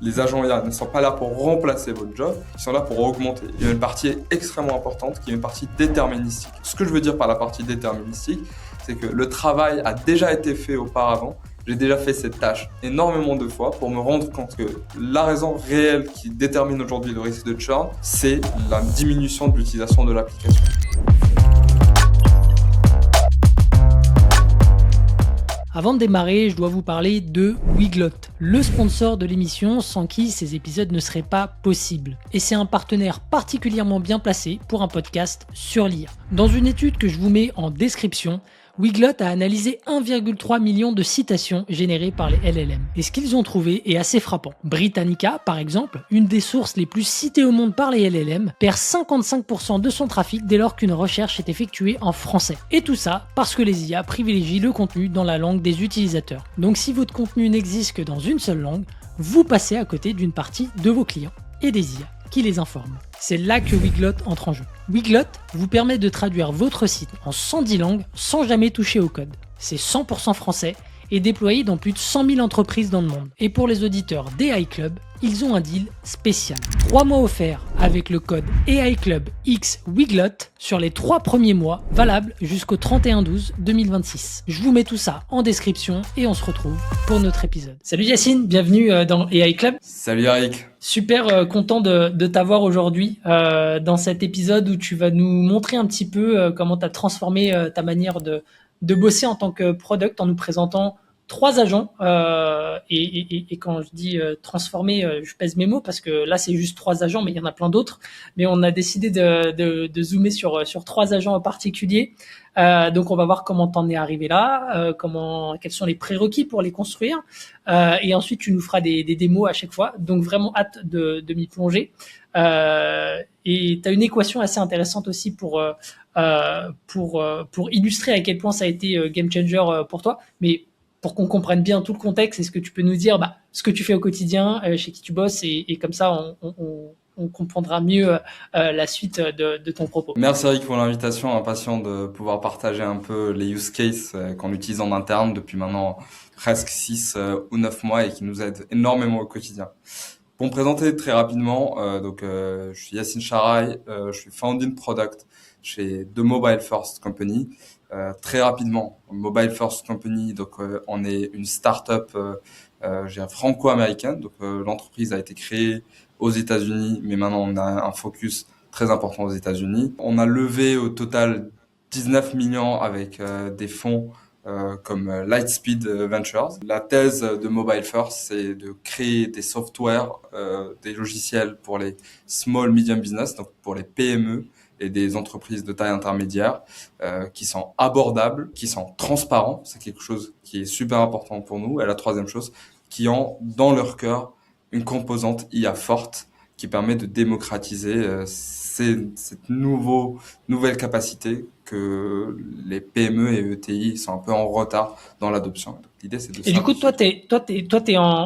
Les agents IA ne sont pas là pour remplacer votre job, ils sont là pour augmenter. Il y a une partie extrêmement importante qui est une partie déterministique. Ce que je veux dire par la partie déterministique, c'est que le travail a déjà été fait auparavant. J'ai déjà fait cette tâche énormément de fois pour me rendre compte que la raison réelle qui détermine aujourd'hui le risque de churn, c'est la diminution de l'utilisation de l'application. Avant de démarrer, je dois vous parler de Weglot, le sponsor de l'émission sans qui ces épisodes ne seraient pas possibles. Et c'est un partenaire particulièrement bien placé pour un podcast sur l'IA. Dans une étude que je vous mets en description, Weglot a analysé 1,3 million de citations générées par les LLM. Et ce qu'ils ont trouvé est assez frappant. Britannica, par exemple, une des sources les plus citées au monde par les LLM, perd 55% de son trafic dès lors qu'une recherche est effectuée en français. Et tout ça parce que les IA privilégient le contenu dans la langue des utilisateurs. Donc si votre contenu n'existe que dans une seule langue, vous passez à côté d'une partie de vos clients et des IA qui les informent. C'est là que Weglot entre en jeu. Weglot vous permet de traduire votre site en 110 langues sans jamais toucher au code. C'est 100% français et déployé dans plus de 100 000 entreprises dans le monde. Et pour les auditeurs d'AI Club, ils ont un deal spécial. 3 mois offerts avec le code AI Club X Weglot sur les 3 premiers mois, valable jusqu'au 31/12/2026. Je vous mets tout ça en description et on se retrouve pour notre épisode. Salut Yacine, bienvenue dans AI Club. Salut Eric. Super content de t'avoir aujourd'hui dans cet épisode où tu vas nous montrer un petit peu comment tu as transformé ta manière de bosser en tant que product en nous présentant 3 agents. Et quand je dis transformer, je pèse mes mots parce que là, c'est juste 3 agents, mais il y en a plein d'autres. Mais on a décidé de zoomer sur 3 agents en particulier. Donc, on va voir comment t'en es arrivé là, quels sont les prérequis pour les construire. Et ensuite, tu nous feras des démos à chaque fois. Donc, vraiment hâte de m'y plonger. Et tu as une équation assez intéressante aussi pour illustrer à quel point ça a été game changer pour toi. Mais pour qu'on comprenne bien tout le contexte, est-ce que tu peux nous dire ce que tu fais au quotidien, chez qui tu bosses, et comme ça, on comprendra mieux la suite de ton propos. Merci Eric pour l'invitation, impatient de pouvoir partager un peu les use cases qu'on utilise en interne depuis maintenant presque 6 ou 9 mois et qui nous aident énormément au quotidien. Pour me présenter très rapidement, je suis Yacine Charaï, je suis founding product chez The Mobile First Company. Très rapidement, Mobile First Company, on est une startup franco-américaine. L'entreprise a été créée aux États-Unis, mais maintenant on a un focus très important aux États-Unis. On a levé au total 19 millions avec des fonds comme Lightspeed Ventures. La thèse de Mobile First, c'est de créer des softwares, des logiciels pour les small medium business, donc pour les PME et des entreprises de taille intermédiaire, qui sont abordables, qui sont transparents. C'est quelque chose qui est super important pour nous. Et la troisième chose, qui ont dans leur cœur une composante IA forte qui permet de démocratiser cette nouvelle capacité que les PME et ETI sont un peu en retard dans l'adoption. Donc, l'idée, c'est de Et du coup, toi,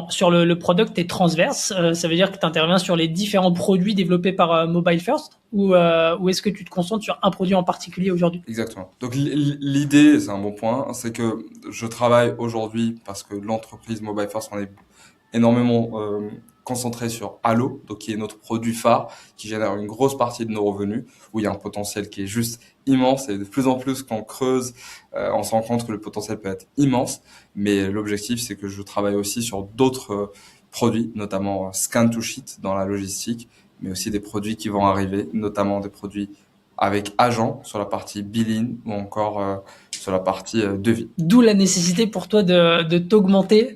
sur le product, t'es transverse. Ça veut dire que tu interviens sur les différents produits développés par Mobile First, ou est-ce que tu te concentres sur un produit en particulier aujourd'hui? Exactement. Donc l'idée, c'est un bon point, c'est que je travaille aujourd'hui parce que l'entreprise Mobile First, on est énormément concentré sur Allo, donc qui est notre produit phare, qui génère une grosse partie de nos revenus, où il y a un potentiel qui est juste immense, et de plus en plus quand on creuse, on se rend compte que le potentiel peut être immense, mais l'objectif c'est que je travaille aussi sur d'autres produits, notamment Scan to Sheet dans la logistique, mais aussi des produits qui vont arriver, notamment des produits avec agent sur la partie billing ou encore sur la partie devis. D'où la nécessité pour toi de t'augmenter,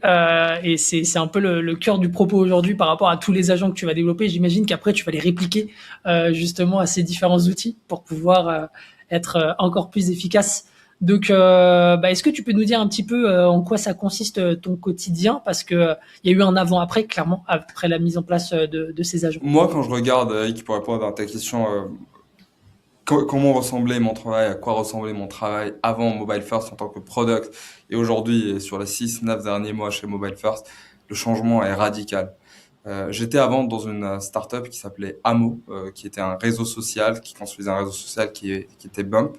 et c'est un peu le cœur du propos aujourd'hui par rapport à tous les agents que tu vas développer. J'imagine qu'après tu vas les répliquer justement à ces différents outils pour pouvoir être encore plus efficace. Donc, est-ce que tu peux nous dire un petit peu en quoi ça consiste ton quotidien, parce que il y a eu un avant-après, clairement, après la mise en place de ces agents. Moi, quand je regarde, Eric, pour répondre à ta question, comment ressemblait mon travail, à quoi ressemblait mon travail avant Mobile First en tant que product, et aujourd'hui, et sur les 6-9 derniers mois chez Mobile First, le changement est radical. J'étais avant dans une startup qui s'appelait Amo, qui était un réseau social, qui construisait un réseau social qui était Bump,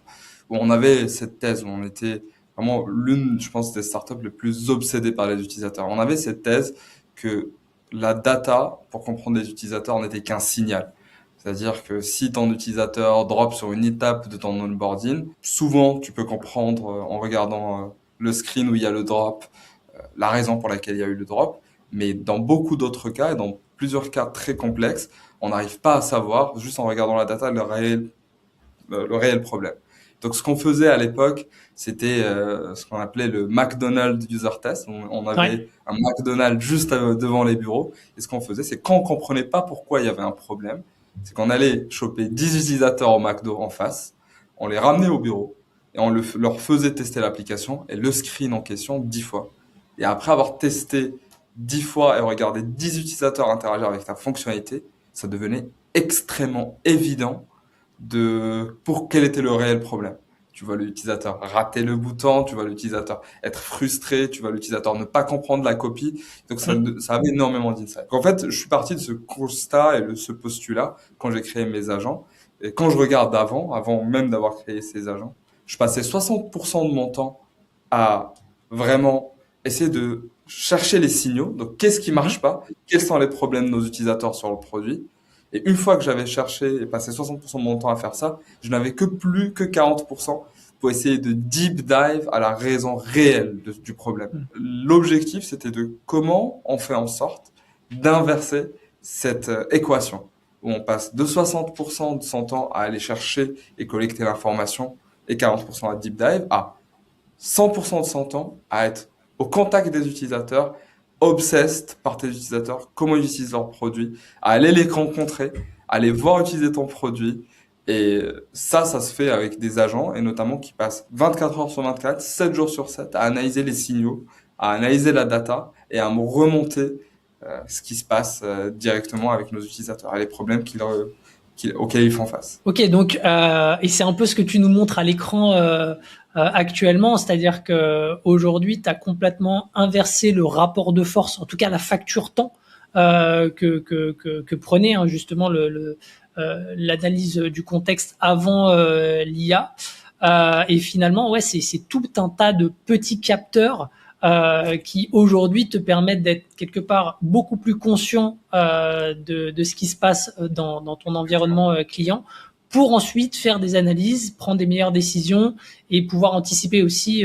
où on avait cette thèse, où on était vraiment l'une, je pense, des startups les plus obsédées par les utilisateurs. On avait cette thèse que la data, pour comprendre les utilisateurs, n'était qu'un signal. C'est-à-dire que si ton utilisateur drop sur une étape de ton onboarding, souvent tu peux comprendre en regardant le screen où il y a le drop, la raison pour laquelle il y a eu le drop. Mais dans beaucoup d'autres cas, et dans plusieurs cas très complexes, on n'arrive pas à savoir, juste en regardant la data, le réel problème. Donc, ce qu'on faisait à l'époque, c'était ce qu'on appelait le McDonald's user test. On Ouais. avait un McDonald's juste devant les bureaux. Et ce qu'on faisait, c'est quand on comprenait pas pourquoi il y avait un problème, c'est qu'on allait choper 10 utilisateurs au McDo en face, on les ramenait au bureau et on leur faisait tester l'application et le screen en question 10 fois. Et après avoir testé 10 fois et regardé 10 utilisateurs interagir avec ta fonctionnalité, ça devenait extrêmement évident pour quel était le réel problème. Tu vois l'utilisateur rater le bouton, tu vois l'utilisateur être frustré, tu vois l'utilisateur ne pas comprendre la copie. Donc ça avait énormément d'insight. En fait, je suis parti de ce constat et de ce postulat quand j'ai créé mes agents. Et quand je regarde avant même d'avoir créé ces agents, je passais 60% de mon temps à vraiment essayer de chercher les signaux. Donc, qu'est-ce qui Mhm. marche pas? Quels sont les problèmes de nos utilisateurs sur le produit? Et une fois que j'avais cherché et passé 60% de mon temps à faire ça, je n'avais que plus que 40% pour essayer de deep dive à la raison réelle du problème. L'objectif, c'était de comment on fait en sorte d'inverser cette équation où on passe de 60% de son temps à aller chercher et collecter l'information et 40% à deep dive à 100% de son temps à être au contact des utilisateurs, obsessed par tes utilisateurs, comment ils utilisent leurs produits, à aller les rencontrer, à les voir utiliser ton produit. Et ça se fait avec des agents, et notamment qui passent 24 heures sur 24, 7 jours sur 7, à analyser les signaux, à analyser la data, et à me remonter ce qui se passe directement avec nos utilisateurs, et les problèmes auxquels ils font face. Ok, donc et c'est un peu ce que tu nous montres à l'écran actuellement, c'est-à-dire que aujourd'hui, tu as complètement inversé le rapport de force, en tout cas la facture temps que prenait hein, justement l'analyse du contexte avant l'IA. Et finalement, ouais, c'est tout un tas de petits capteurs qui aujourd'hui te permettent d'être quelque part beaucoup plus conscient de ce qui se passe dans ton environnement client pour ensuite faire des analyses, prendre des meilleures décisions et pouvoir anticiper aussi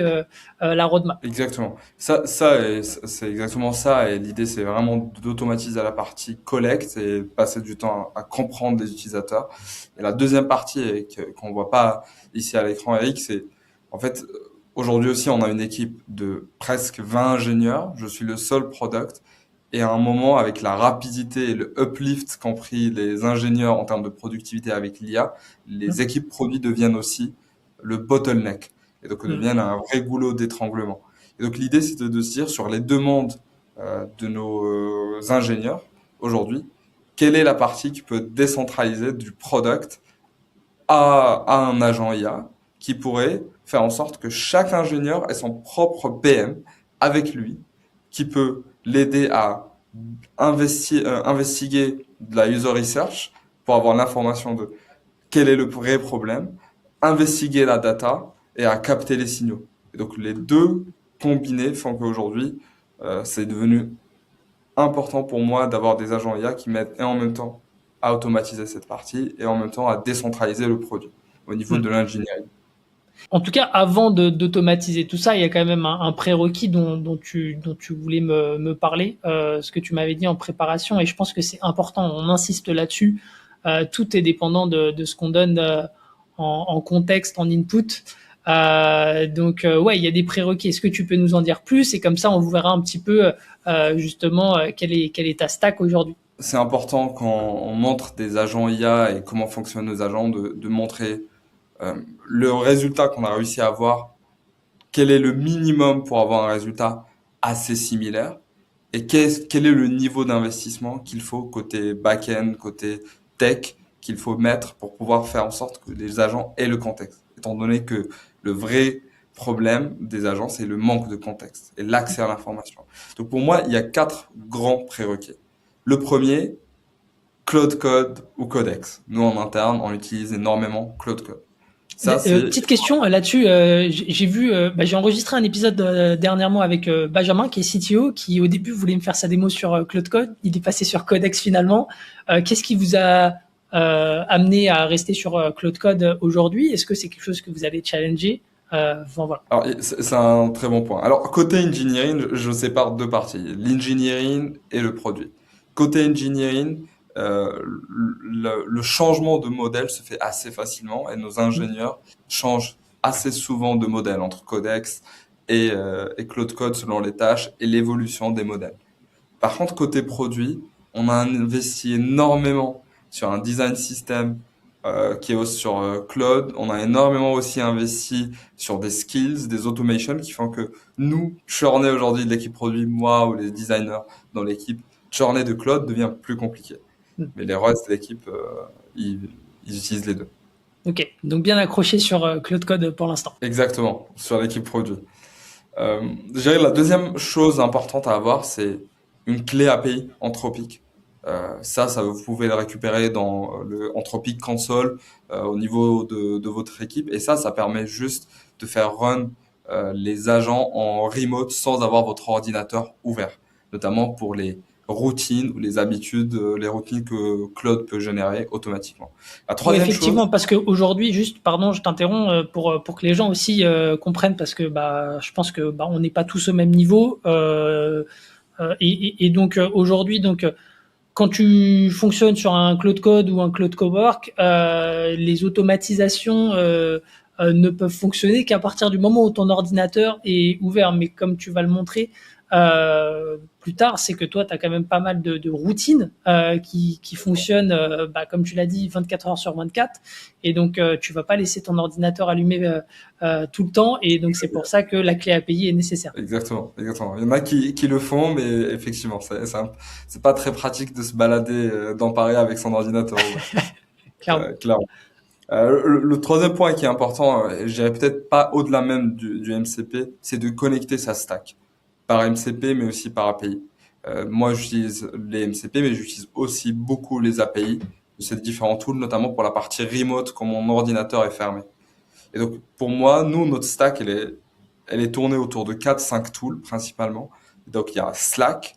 la roadmap. Exactement. C'est exactement ça. Et l'idée, c'est vraiment d'automatiser la partie collecte et passer du temps à comprendre les utilisateurs. Et la deuxième partie, qu'on voit pas ici à l'écran, Eric, c'est, en fait, aujourd'hui aussi, on a une équipe de presque 20 ingénieurs. Je suis le seul product. Et à un moment, avec la rapidité et le uplift qu'ont pris les ingénieurs en termes de productivité avec l'IA, les Mmh. équipes produits deviennent aussi le bottleneck. Et donc, Mmh. deviennent un vrai goulot d'étranglement. Et donc l'idée, c'était de se dire sur les demandes de nos ingénieurs aujourd'hui, quelle est la partie qui peut décentraliser du product à un agent IA qui pourrait faire en sorte que chaque ingénieur ait son propre PM avec lui, qui peut l'aider à investiguer de la user research pour avoir l'information de quel est le vrai problème, investiguer la data et à capter les signaux. Et donc les deux combinés font qu'aujourd'hui, c'est devenu important pour moi d'avoir des agents IA qui m'aident et en même temps à automatiser cette partie et en même temps à décentraliser le produit au niveau Mmh. de l'ingénierie. En tout cas, avant d'automatiser tout ça, il y a quand même un prérequis dont tu voulais me parler, ce que tu m'avais dit en préparation, et je pense que c'est important, on insiste là-dessus. Tout est dépendant de ce qu'on donne en contexte, en input. Ouais, il y a des prérequis. Est-ce que tu peux nous en dire plus? Et comme ça, on verra un petit peu justement quelle est ta stack aujourd'hui. C'est important quand on montre des agents IA et comment fonctionnent nos agents de montrer le résultat qu'on a réussi à avoir, quel est le minimum pour avoir un résultat assez similaire et quel est le niveau d'investissement qu'il faut côté back-end, côté tech, qu'il faut mettre pour pouvoir faire en sorte que les agents aient le contexte. Étant donné que le vrai problème des agents, c'est le manque de contexte et l'accès à l'information. Donc pour moi, il y a quatre grands prérequis. Le premier, Cloud Code ou Codex. Nous, en interne, on utilise énormément Cloud Code. Ça, c'est Petite question là-dessus, j'ai vu, j'ai enregistré un épisode dernièrement avec Benjamin qui est CTO, qui au début voulait me faire sa démo sur Claude Code. Il est passé sur Codex finalement. Qu'est-ce qui vous a amené à rester sur Claude Code aujourd'hui? Est-ce que c'est quelque chose que vous allez challenger? Voilà. Alors, c'est un très bon point. Alors, côté engineering, je sépare deux parties, l'engineering et le produit. Côté engineering, le changement de modèle se fait assez facilement et nos ingénieurs changent assez souvent de modèle entre Codex et Claude Code selon les tâches et l'évolution des modèles. Par contre, côté produit, on a investi énormément sur un design system qui est aussi sur Cloud. On a énormément aussi investi sur des skills, des automations qui font que nous, churner aujourd'hui de l'équipe produit, moi ou les designers dans l'équipe, churner de Cloud devient plus compliqué. Mais les restes de l'équipe, ils utilisent les deux. Ok, donc bien accroché sur Claude Code pour l'instant. Exactement, sur l'équipe produit. Je dirais la deuxième chose importante à avoir, c'est une clé API Anthropic. Ça, vous pouvez le récupérer dans le Anthropic Console au niveau de votre équipe. Et ça permet juste de faire run les agents en remote sans avoir votre ordinateur ouvert, notamment pour les routines ou les habitudes, les routines que Claude peut générer automatiquement. La Oui, troisième effectivement, chose, parce qu'aujourd'hui, juste, pardon, je t'interromps pour que les gens aussi comprennent, parce que je pense que on n'est pas tous au même niveau. Et donc aujourd'hui, quand tu fonctionnes sur un Cloud Code ou un Cloud Cowork, les automatisations ne peuvent fonctionner qu'à partir du moment où ton ordinateur est ouvert. Mais comme tu vas le montrer plus tard, c'est que toi, tu as quand même pas mal de routines qui fonctionnent, comme tu l'as dit, 24 heures sur 24. Et donc, tu vas pas laisser ton ordinateur allumé tout le temps. Et donc, c'est pour ça que la clé API est nécessaire. exactement, exactement. Il y en a qui le font, mais effectivement, c'est pas très pratique de se balader dans Paris avec son ordinateur ouvert. Clairement. Clairement. Le troisième point qui est important, je dirais peut-être pas au-delà même du MCP, c'est de connecter sa stack par MCP, mais aussi par API. Moi, j'utilise les MCP, mais j'utilise aussi beaucoup les API de ces différents tools, notamment pour la partie remote quand mon ordinateur est fermé. Et donc, pour moi, nous, notre stack, elle est tournée autour de 4-5 tools principalement. Donc, il y a Slack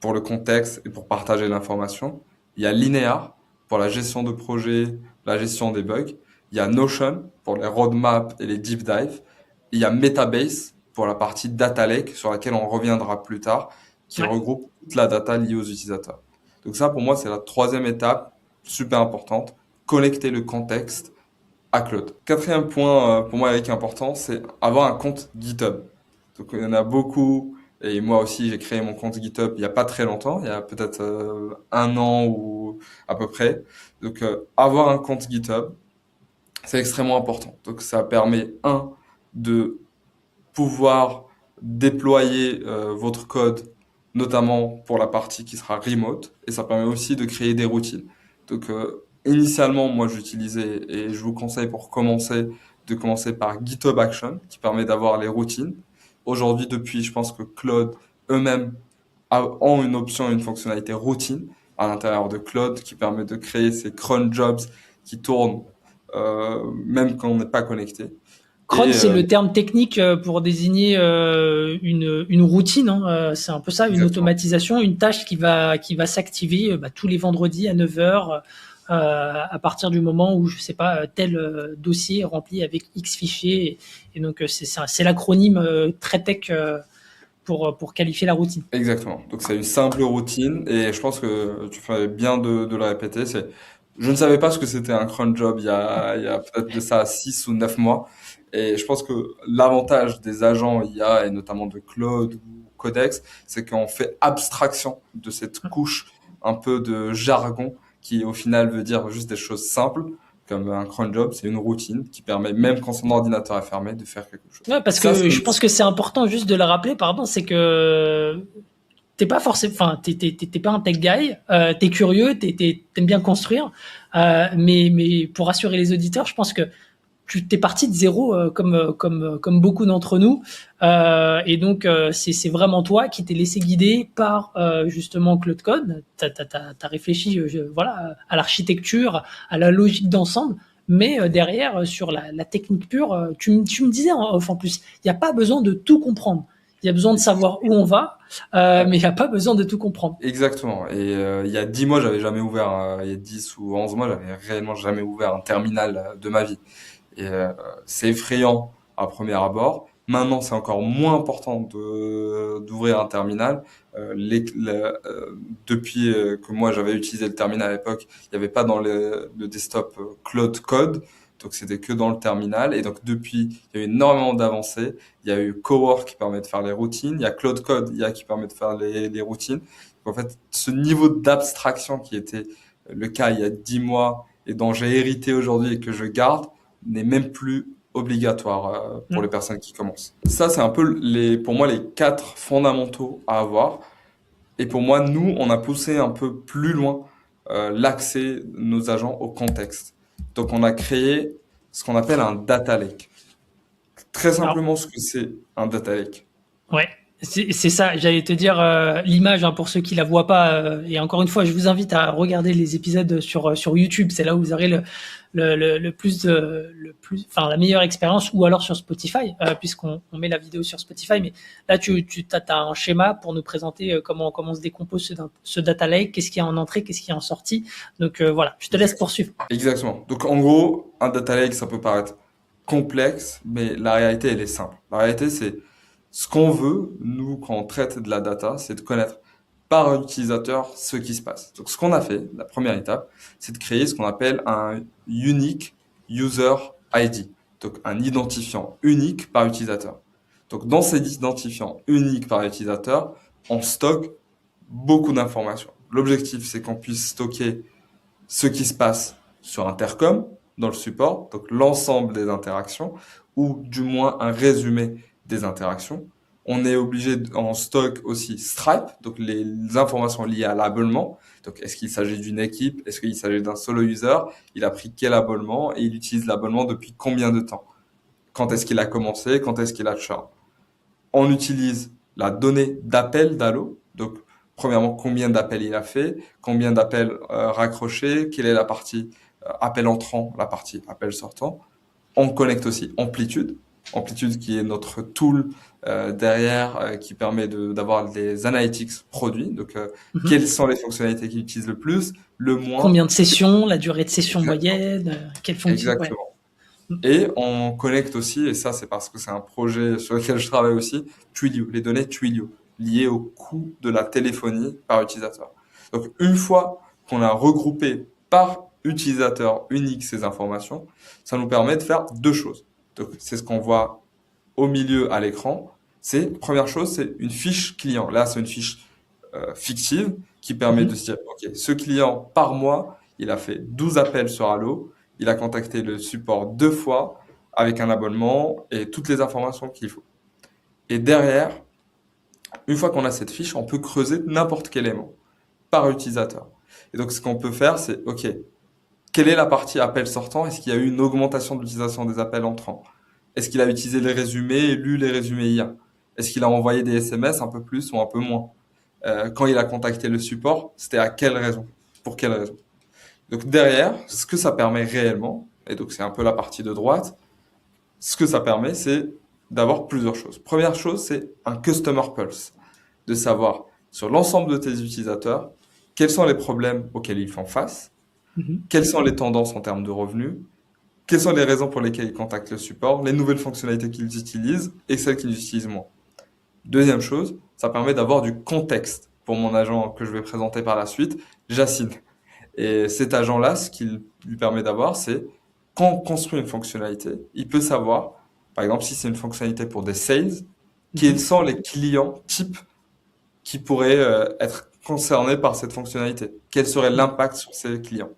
pour le contexte et pour partager l'information. Il y a Linear pour la gestion de projet, la gestion des bugs. Il y a Notion pour les roadmaps et les deep dives. Il y a Metabase pour la partie data lake sur laquelle on reviendra plus tard, qui Ouais. regroupe toute la data liée aux utilisateurs. Donc ça, pour moi, c'est la troisième étape super importante. Connecter le contexte à Claude. Quatrième point, pour moi, qui est important, c'est avoir un compte GitHub. Donc, il y en a beaucoup. Et moi aussi, j'ai créé mon compte GitHub il y a pas très longtemps, il y a peut-être un an ou à peu près. Donc, avoir un compte GitHub, c'est extrêmement important. Donc, ça permet, de pouvoir déployer votre code, notamment pour la partie qui sera remote, et ça permet aussi de créer des routines. Donc, initialement, moi, j'utilisais, et je vous conseille pour commencer, de commencer par GitHub Action, qui permet d'avoir les routines. Aujourd'hui, depuis, je pense que Claude eux-mêmes ont une option, une fonctionnalité routine à l'intérieur de Claude qui permet de créer ces cron jobs qui tournent même quand on n'est pas connecté. Cron, Et c'est le terme technique pour désigner une routine. Hein. C'est un peu ça, une exactement, automatisation, une tâche qui va s'activer tous les vendredis à 9 heures à partir du moment où, je sais pas, tel dossier est rempli avec X fichiers. Et donc, c'est l'acronyme très tech pour qualifier la routine. exactement. Donc c'est une simple routine et je pense que tu fais bien de le répéter. Je ne savais pas ce que c'était un cron job il y a peut-être de ça 6 ou 9 mois. Et je pense que l'avantage des agents IA et notamment de Claude ou Codex, c'est qu'on fait abstraction de cette couche un peu de jargon qui au final veut dire juste des choses simples, comme un cron job, c'est une routine qui permet même quand son ordinateur est fermé de faire quelque chose. Ouais, parce Ça, que c'est je pense que c'est important juste de le rappeler, pardon, c'est que t'es pas forcément, enfin, t'es pas un tech guy, t'es curieux, t'aimes bien construire, mais pour rassurer les auditeurs, je pense que tu t'es parti de zéro comme beaucoup d'entre nous, et donc c'est vraiment toi qui t'es laissé guider par justement Claude Code. T'as réfléchi, voilà, à l'architecture, à la logique d'ensemble. Mais derrière, sur la technique pure, tu me disais en off en plus, il n'y a pas besoin de tout comprendre. Il y a besoin de savoir où on va, mais il n'y a pas besoin de tout comprendre. Exactement. Et il y a 10 mois, j'avais jamais ouvert, il y a 10 ou 11 mois, j'avais réellement jamais ouvert un terminal de ma vie. Et c'est effrayant à premier abord. Maintenant, c'est encore moins important d'ouvrir un terminal. Depuis que moi j'avais utilisé le terminal à l'époque, il n'y avait pas dans le desktop Cloud Code, donc c'était que dans le terminal. Et donc depuis, il y a eu énormément d'avancées. Il y a eu Cowork qui permet de faire les routines, il y a Cloud Code IA qui permet de faire les routines. Donc, en fait, ce niveau d'abstraction qui était le cas il y a 10 mois et dont j'ai hérité aujourd'hui et que je garde, n'est même plus obligatoire pour les personnes qui commencent. Ça, c'est un peu pour moi les quatre fondamentaux à avoir. Et pour moi, nous, on a poussé un peu plus loin l'accès de nos agents au contexte. Donc, on a créé ce qu'on appelle un data lake. Très Alors, simplement, ce que c'est un data lake. ouais, c'est ça, j'allais te dire l'image pour ceux qui la voient pas. Et encore une fois, je vous invite à regarder les épisodes sur YouTube. C'est là où vous aurez enfin la meilleure expérience, ou alors sur Spotify, puisqu'on met la vidéo sur Spotify. Mais là, tu as un schéma pour nous présenter comment se décompose ce data lake, qu'est-ce qu'il y a en entrée, qu'est-ce qu'il y a en sortie. Donc voilà, je te laisse poursuivre. Exactement. Donc, en gros, un data lake, ça peut paraître complexe, mais la réalité, elle est simple. La réalité, c'est ce qu'on veut, nous, quand on traite de la data, c'est de connaître par utilisateur ce qui se passe. Donc, ce qu'on a fait, la première étape, c'est de créer ce qu'on appelle un Unique User ID. Donc, un identifiant unique par utilisateur. Donc, dans cet identifiant unique par utilisateur, on stocke beaucoup d'informations. L'objectif, c'est qu'on puisse stocker ce qui se passe sur Intercom, dans le support, donc l'ensemble des interactions, ou du moins un résumé des interactions. On est obligé en stock aussi Stripe, donc les informations liées à l'abonnement. Donc, est-ce qu'il s'agit d'une équipe? Est-ce qu'il s'agit d'un solo user? Il a pris quel abonnement et il utilise l'abonnement depuis combien de temps? Quand est-ce qu'il a commencé? Quand est-ce qu'il a churn? On utilise la donnée d'appel d'Allo. Donc, premièrement, combien d'appels il a fait, combien d'appels raccrochés, quelle est la partie appel entrant, la partie appel sortant. On connecte aussi Amplitude. Amplitude qui est notre tool derrière qui permet d'avoir des analytics produits. Donc, quelles sont les fonctionnalités qu'il utilise le plus, le moins. Combien de sessions, la durée de session Exactement. moyenne, quelle fonction. Ouais. Exactement. Et on connecte aussi, et ça c'est parce que c'est un projet sur lequel je travaille aussi, Twilio, les données Twilio, liées au coût de la téléphonie par utilisateur. Donc une fois qu'on a regroupé par utilisateur unique ces informations, ça nous permet de faire deux choses. Donc c'est ce qu'on voit au milieu à l'écran. Première chose, c'est une fiche client. Là, c'est une fiche fictive qui permet de se dire, OK, ce client par mois, il a fait 12 appels sur Allo, il a contacté le support 2 fois avec un abonnement et toutes les informations qu'il faut. Et derrière, une fois qu'on a cette fiche, on peut creuser n'importe quel élément par utilisateur. Et donc, ce qu'on peut faire, c'est, OK, quelle est la partie appel sortant? Est-ce qu'il y a eu une augmentation de l'utilisation des appels entrants? Est-ce qu'il a utilisé les résumés et lu les résumés IA? Est-ce qu'il a envoyé des SMS un peu plus ou un peu moins? Quand il a contacté le support, c'était à quelle raison? Pour quelle raison? Donc derrière, ce que ça permet réellement, et donc c'est un peu la partie de droite, ce que ça permet, c'est d'avoir plusieurs choses. Première chose, c'est un Customer Pulse, de savoir sur l'ensemble de tes utilisateurs, quels sont les problèmes auxquels ils font face, quelles sont les tendances en termes de revenus, quelles sont les raisons pour lesquelles ils contactent le support, les nouvelles fonctionnalités qu'ils utilisent et celles qu'ils utilisent moins. Deuxième chose, ça permet d'avoir du contexte pour mon agent que je vais présenter par la suite, Jacine. Et cet agent-là, ce qu'il lui permet d'avoir, c'est quand on construit une fonctionnalité, il peut savoir, par exemple, si c'est une fonctionnalité pour des sales, quels sont les clients types qui pourraient être concernés par cette fonctionnalité. Quel serait l'impact sur ces clients.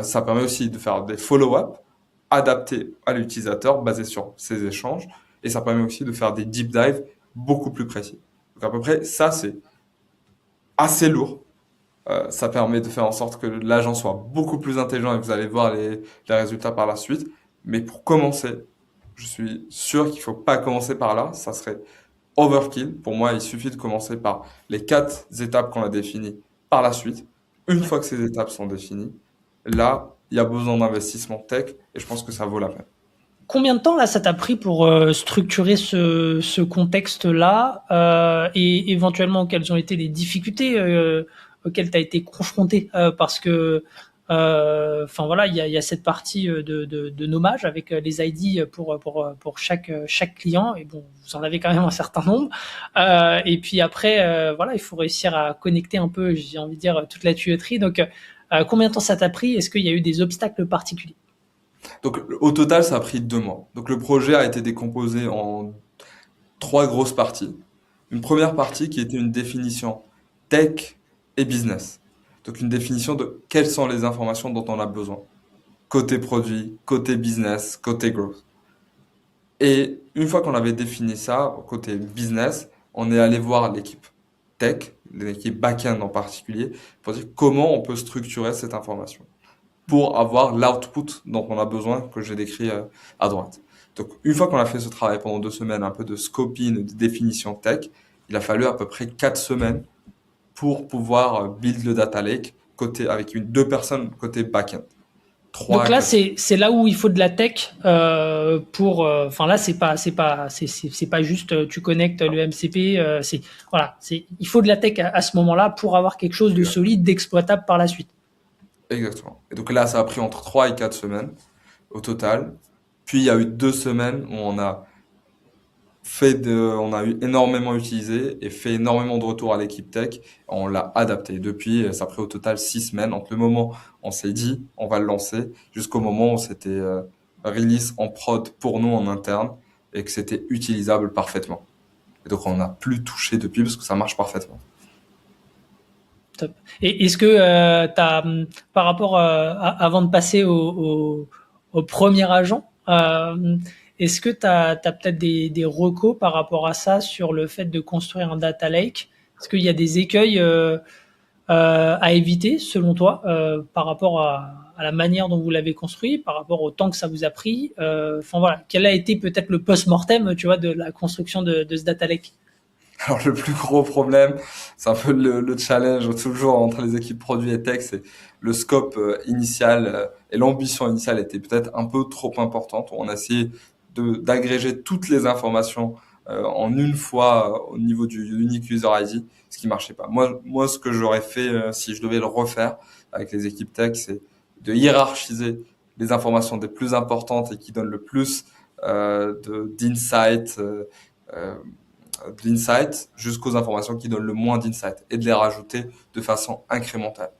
Ça permet aussi de faire des follow-up adaptés à l'utilisateur, basés sur ces échanges. Et ça permet aussi de faire des deep dives beaucoup plus précis. Donc à peu près, ça, c'est assez lourd. Ça permet de faire en sorte que l'agent soit beaucoup plus intelligent et vous allez voir les résultats par la suite. Mais pour commencer, je suis sûr qu'il faut pas commencer par là. Ça serait overkill. Pour moi, il suffit de commencer par les 4 étapes qu'on a définies par la suite. Une fois que ces étapes sont définies, là, il y a besoin d'investissement tech et je pense que ça vaut la peine. Combien de temps là ça t'a pris pour structurer ce contexte-là et éventuellement quelles ont été les difficultés auxquelles tu as été confronté parce que enfin voilà il y a cette partie de nommage avec les ID pour chaque client et bon vous en avez quand même un certain nombre et puis après voilà il faut réussir à connecter un peu j'ai envie de dire toute la tuyauterie donc combien de temps ça t'a pris? Est-ce qu'il y a eu des obstacles particuliers? Donc au total, ça a pris 2 mois. Donc le projet a été décomposé en 3 grosses parties. Une première partie qui était une définition tech et business. Donc une définition de quelles sont les informations dont on a besoin. Côté produit, côté business, côté growth. Et une fois qu'on avait défini ça, côté business, on est allé voir l'équipe tech, l'équipe back-end en particulier, pour dire comment on peut structurer cette information pour avoir l'output dont on a besoin, que j'ai décrit à droite. Donc, une fois qu'on a fait ce travail pendant 2 semaines, un peu de scoping, de définition tech, il a fallu à peu près 4 semaines pour pouvoir build le data lake avec 2 personnes côté back-end. Donc là, 4 c'est là où il faut de la tech pour. Enfin là, c'est pas juste tu connectes le MCP. C'est voilà, il faut de la tech à ce moment-là pour avoir quelque chose de solide, d'exploitable par la suite. Exactement. Et donc là, ça a pris entre 3 et 4 semaines au total. Puis il y a eu 2 semaines où on a eu énormément utilisé et fait énormément de retours à l'équipe tech. On l'a adapté. Depuis, ça a pris au total 6 semaines entre le moment où on s'est dit on va le lancer jusqu'au moment où c'était release en prod pour nous en interne et que c'était utilisable parfaitement. Et donc on n'a plus touché depuis parce que ça marche parfaitement. Top. Et est-ce que par rapport avant de passer au premier agent, est-ce que tu as peut-être des recos par rapport à ça sur le fait de construire un data lake? Est-ce qu'il y a des écueils à éviter selon toi par rapport à la manière dont vous l'avez construit, par rapport au temps que ça vous a pris? Enfin voilà, quel a été peut-être le post-mortem, tu vois, de la construction de ce data lake? Alors le plus gros problème, c'est un peu le challenge toujours entre les équipes produits et tech, c'est le scope initial et l'ambition initiale était peut-être un peu trop importante. On a essayé d'agréger toutes les informations en une fois au niveau du unique user ID, ce qui marchait pas. Moi, ce que j'aurais fait si je devais le refaire avec les équipes tech, c'est de hiérarchiser les informations des plus importantes et qui donnent le plus d'insight. Euh, de l'insight jusqu'aux informations qui donnent le moins d'insight et de les rajouter de façon incrémentale.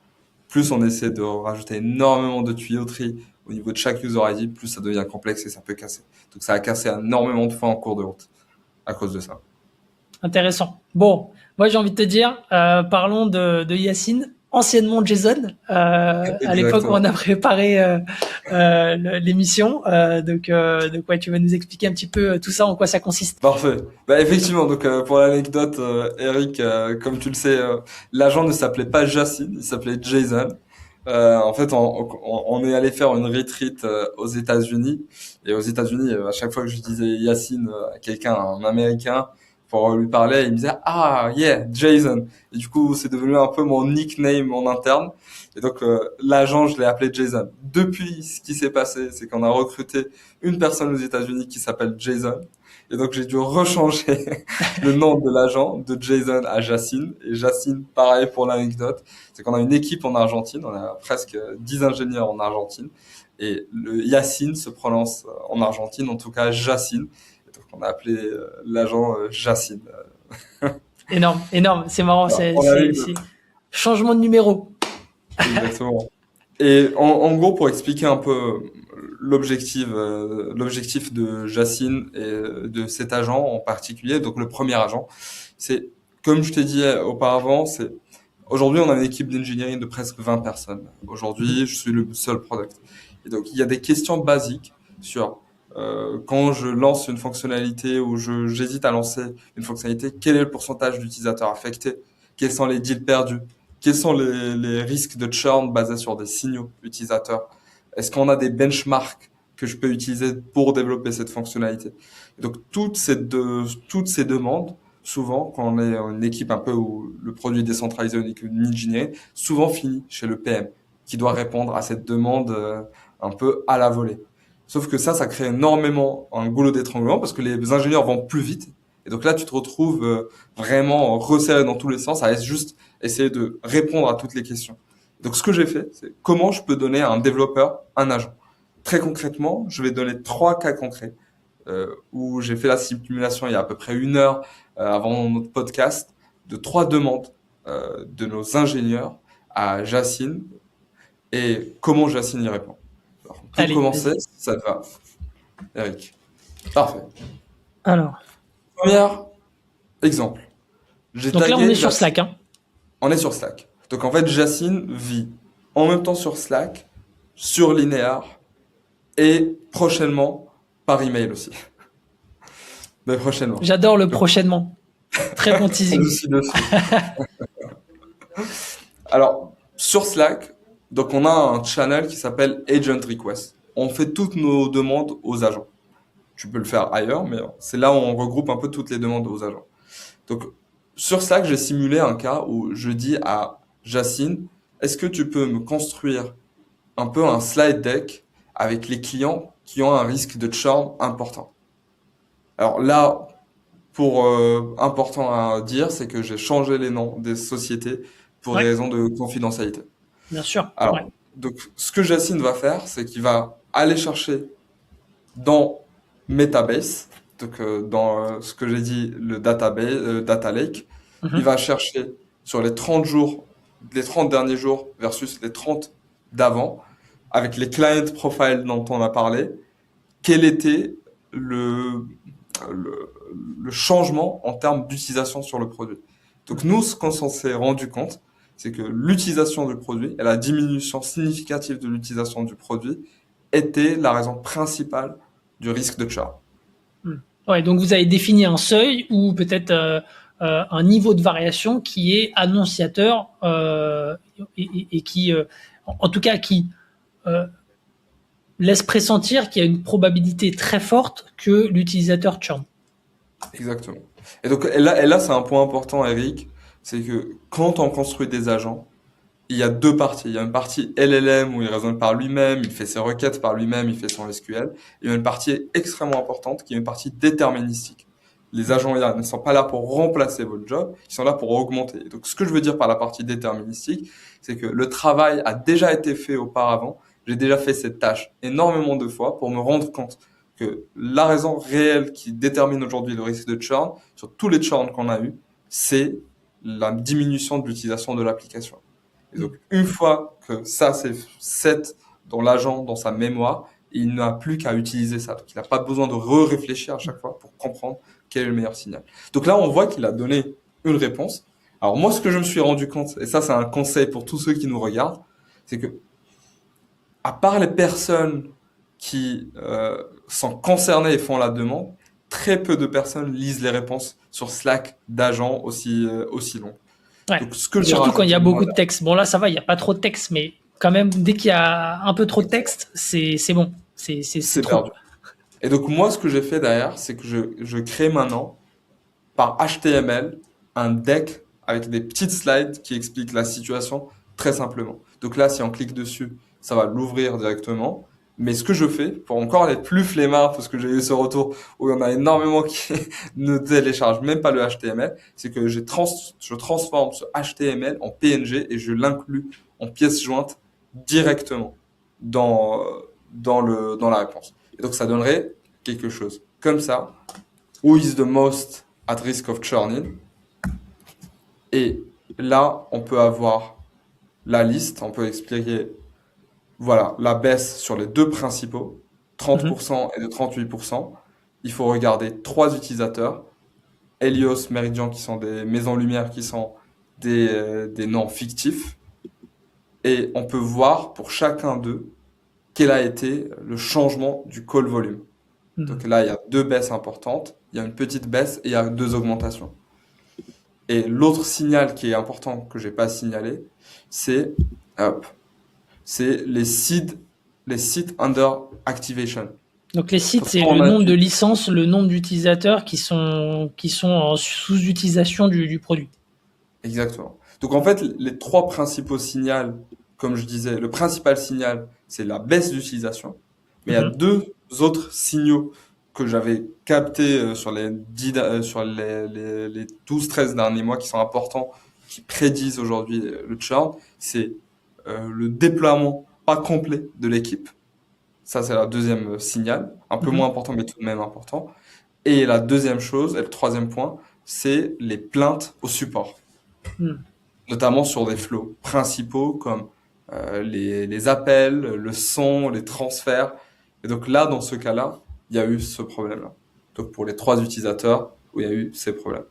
Plus on essaie de rajouter énormément de tuyauterie au niveau de chaque user ID, plus ça devient complexe et ça peut casser. Donc ça a cassé énormément de fois en cours de route à cause de ça. Intéressant. Bon, moi j'ai envie de te dire, parlons de Yacine, anciennement Jason, à l'époque où on a préparé l'émission. Donc ouais, tu vas nous expliquer un petit peu tout ça, en quoi ça consiste. Parfait. Bah effectivement, donc pour l'anecdote, Eric, comme tu le sais, l'agent ne s'appelait pas Jacine, il s'appelait Jason. En fait, on est allé faire une retreat aux États-Unis. Et aux États-Unis, à chaque fois que je disais Yacine à quelqu'un, un Américain, pour lui parler, il me disait ah yeah Jason. Et du coup, c'est devenu un peu mon nickname en interne. Et donc l'agent, je l'ai appelé Jason. Depuis, ce qui s'est passé, c'est qu'on a recruté une personne aux États-Unis qui s'appelle Jason. Et donc j'ai dû rechanger le nom de l'agent de Jason à Jacine. Et Jacine, pareil pour l'anecdote, c'est qu'on a une équipe en Argentine, on a presque 10 ingénieurs en Argentine. Et le Yacine se prononce en Argentine, en tout cas Jacine. Et donc on a appelé l'agent Jacine. Énorme, énorme, c'est marrant, Alors, c'est on a eu changement de numéro. exactement. Et en gros, pour expliquer un peu l'objectif de Jacine et de cet agent en particulier, donc le premier agent, c'est, comme je t'ai dit auparavant, c'est aujourd'hui on a une équipe d'engineering de presque 20 personnes. Aujourd'hui, je suis le seul product. Et donc il y a des questions basiques sur quand je lance une fonctionnalité ou j'hésite à lancer une fonctionnalité, quel est le pourcentage d'utilisateurs affectés? Quels sont les deals perdus? Quels sont les risques de churn basés sur des signaux utilisateurs? Est-ce qu'on a des benchmarks que je peux utiliser pour développer cette fonctionnalité? Et donc, toutes ces demandes, souvent, quand on est une équipe un peu où le produit est décentralisé, une équipe d'engineering, souvent finit chez le PM, qui doit répondre à cette demande un peu à la volée. Sauf que ça crée énormément un goulot d'étranglement parce que les ingénieurs vont plus vite. Et donc là, tu te retrouves vraiment resserré dans tous les sens à juste essayer de répondre à toutes les questions. Donc ce que j'ai fait, c'est comment je peux donner à un développeur un agent. Très concrètement, je vais donner 3 cas concrets où j'ai fait la simulation il y a à peu près 1 heure avant notre podcast de 3 demandes de nos ingénieurs à Jacine et comment Jacine y répond. Alors, on peut Allez, commencer, vas-y. si ça te va, Eric. Parfait. Alors, Premier exemple. J'ai donc là, on tagué est sur Jacine. Slack, hein. On est sur Slack. Donc en fait, Jacine vit en même temps sur Slack, sur Linear et prochainement par email aussi. Mais prochainement. J'adore le Donc, prochainement. Très bon teasing. je suis dessus. Alors, sur Slack, donc on a un channel qui s'appelle Agent Request. On fait toutes nos demandes aux agents. Tu peux le faire ailleurs, mais c'est là où on regroupe un peu toutes les demandes aux agents. Donc, sur Slack, j'ai simulé un cas où je dis à Jacine, est-ce que tu peux me construire un peu un slide deck avec les clients qui ont un risque de churn important? Alors là, pour important à dire, c'est que j'ai changé les noms des sociétés pour des Ouais, raisons de confidentialité. bien sûr. Ouais. Alors, donc, ce que Jacine va faire, c'est qu'il va aller chercher dans Metabase, donc dans ce que j'ai dit, le database, Data Lake, il Mhm. va chercher sur les 30 jours, les 30 derniers jours versus les 30 d'avant, avec les client profiles dont on a parlé, quel était le, le, le changement en termes d'utilisation sur le produit. Donc nous, ce qu'on s'est rendu compte, c'est que l'utilisation du produit et la diminution significative de l'utilisation du produit était la raison principale du risque de churn. Ouais, donc vous avez défini un seuil ou peut-être un niveau de variation qui est annonciateur et qui, en tout cas, qui euh, laisse pressentir qu'il y a une probabilité très forte que l'utilisateur churn. Exactement. Et là, c'est un point important, Eric, c'est que quand on construit des agents, il y a 2 parties. Il y a une partie LLM où il raisonne par lui-même, il fait ses requêtes par lui-même, il fait son SQL. Il y a une partie extrêmement importante qui est une partie déterministique. Les agents IA ne sont pas là pour remplacer votre job, ils sont là pour augmenter. Donc, ce que je veux dire par la partie déterministique, c'est que le travail a déjà été fait auparavant. J'ai déjà fait cette tâche énormément de fois pour me rendre compte que la raison réelle qui détermine aujourd'hui le risque de churn, sur tous les churns qu'on a eu, c'est la diminution de l'utilisation de l'application. Et donc, une fois que ça c'est set dans l'agent, dans sa mémoire, il n'a plus qu'à utiliser ça. Donc, il n'a pas besoin de réfléchir à chaque fois pour comprendre quel est le meilleur signal. Donc là, on voit qu'il a donné une réponse. Alors moi, ce que je me suis rendu compte, et ça c'est un conseil pour tous ceux qui nous regardent, c'est que à part les personnes qui sont concernées et font la demande, très peu de personnes lisent les réponses sur Slack d'agents aussi longs. Ouais. Donc ce que j'ai Surtout quand il y a rajouté moi, beaucoup de texte. Bon, là, ça va, il n'y a pas trop de texte, mais quand même, dès qu'il y a un peu trop de texte, c'est bon. C'est c'est trop. perdu. Et donc moi, ce que j'ai fait derrière, c'est que je crée maintenant par HTML un deck avec des petites slides qui expliquent la situation très simplement. Donc là, si on clique dessus, ça va l'ouvrir directement. Mais ce que je fais, pour encore les plus flemmards, parce que j'ai eu ce retour où il y en a énormément qui ne téléchargent même pas le HTML, c'est que je transforme ce HTML en PNG et je l'inclus en pièce jointe directement dans, dans la réponse. Et donc ça donnerait quelque chose comme ça. Who is the most at risk of churning? Et là, on peut avoir la liste, on peut expliquer, voilà, la baisse sur les 2 principaux, Mhm. 30% et de 38%. Il faut regarder 3 utilisateurs, Helios, Meridian, qui sont des maisons lumière, qui sont des noms fictifs. Et on peut voir pour chacun d'eux quel a été le changement du call volume. Mhm. Donc là, il y a 2 baisses importantes, il y a une petite baisse et il y a 2 augmentations. Et l'autre signal qui est important que j'ai pas signalé, c'est hop, c'est les sites under activation. Donc les sites, Parce c'est qu'on le a nombre de vu licences, le nombre d'utilisateurs qui sont en sous-utilisation du produit. exactement. Donc en fait, les 3 principaux signaux comme je disais, le principal signal, c'est la baisse d'utilisation. Mais il y a Mhm. deux autres signaux que j'avais captés sur sur les 12-13 derniers mois qui sont importants, qui prédisent aujourd'hui le churn. C'est le déploiement pas complet de l'équipe. Ça, c'est la deuxième signal, un peu Mhm. moins important, mais tout de même important. Et la deuxième chose, et le troisième point, c'est les plaintes au support, Mhm. notamment sur des flows principaux comme les appels, le son, les transferts. Et donc là, dans ce cas-là, il y a eu ce problème-là. Donc pour les 3 utilisateurs, où il y a eu ces problèmes.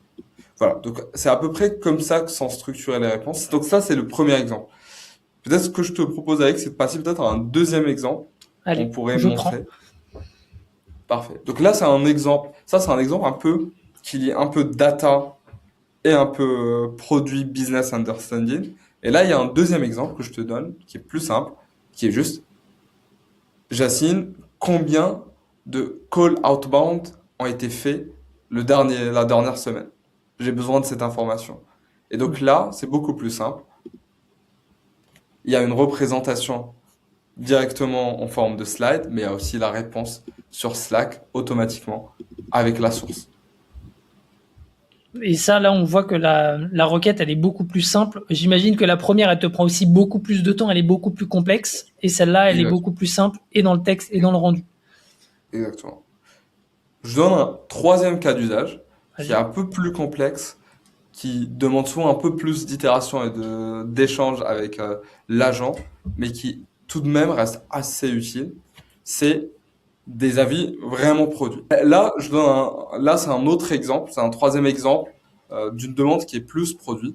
Voilà, donc c'est à peu près comme ça que sont structurées les réponses. Donc ça, c'est le premier exemple. Peut-être ce que je te propose avec, c'est de passer peut-être à un deuxième exemple qu'on Allez, pourrait je prends. montrer. Parfait. Donc là, c'est un exemple. Ça, c'est un exemple un peu qui lie un peu data et un peu produit business understanding. Et là, il y a un deuxième exemple que je te donne qui est plus simple, qui est juste, Jacine, combien de call outbound ont été faits la dernière semaine? J'ai besoin de cette information. Et donc là, c'est beaucoup plus simple. Il y a une représentation directement en forme de slide, mais il y a aussi la réponse sur Slack automatiquement avec la source. Et ça, là, on voit que la requête, elle est beaucoup plus simple. J'imagine que la première, elle te prend aussi beaucoup plus de temps, elle est beaucoup plus complexe. Et celle-là, elle est Exact- beaucoup plus simple, et dans le texte, et dans le rendu. Exactement. Je donne un troisième cas d'usage qui est Vas-y. un peu plus complexe, qui demande souvent un peu plus d'itération et d'échange avec l'agent, mais qui tout de même reste assez utile. C'est des avis vraiment produits. Là, là, c'est un autre exemple, c'est un troisième exemple d'une demande qui est plus produit.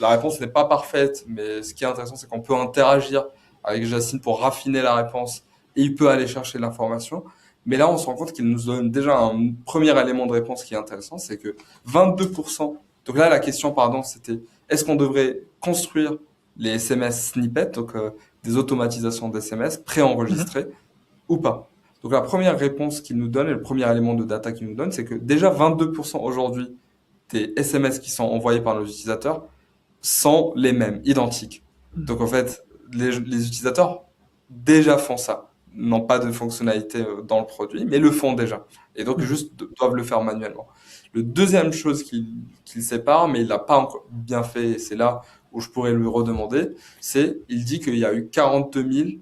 La réponse n'est pas parfaite, mais ce qui est intéressant, c'est qu'on peut interagir avec Jacine pour raffiner la réponse et il peut aller chercher l'information. Mais là, on se rend compte qu'il nous donne déjà un premier élément de réponse qui est intéressant, c'est que 22%. Donc là, la question, pardon, c'était est-ce qu'on devrait construire les SMS snippets, donc des automatisations d'SMS Mhm. préenregistrées ou pas? Donc la première réponse qu'il nous donne et le premier élément de data qu'il nous donne, c'est que déjà 22% aujourd'hui des SMS qui sont envoyés par nos utilisateurs sont les mêmes, identiques. Donc en fait, les utilisateurs déjà font ça, n'ont pas de fonctionnalité dans le produit, mais le font déjà. Et donc Mhm. juste doivent le faire manuellement. Le deuxième chose qu'il sépare, mais il l'a pas encore bien fait, et c'est là où je pourrais lui redemander, c'est il dit qu'il y a eu 42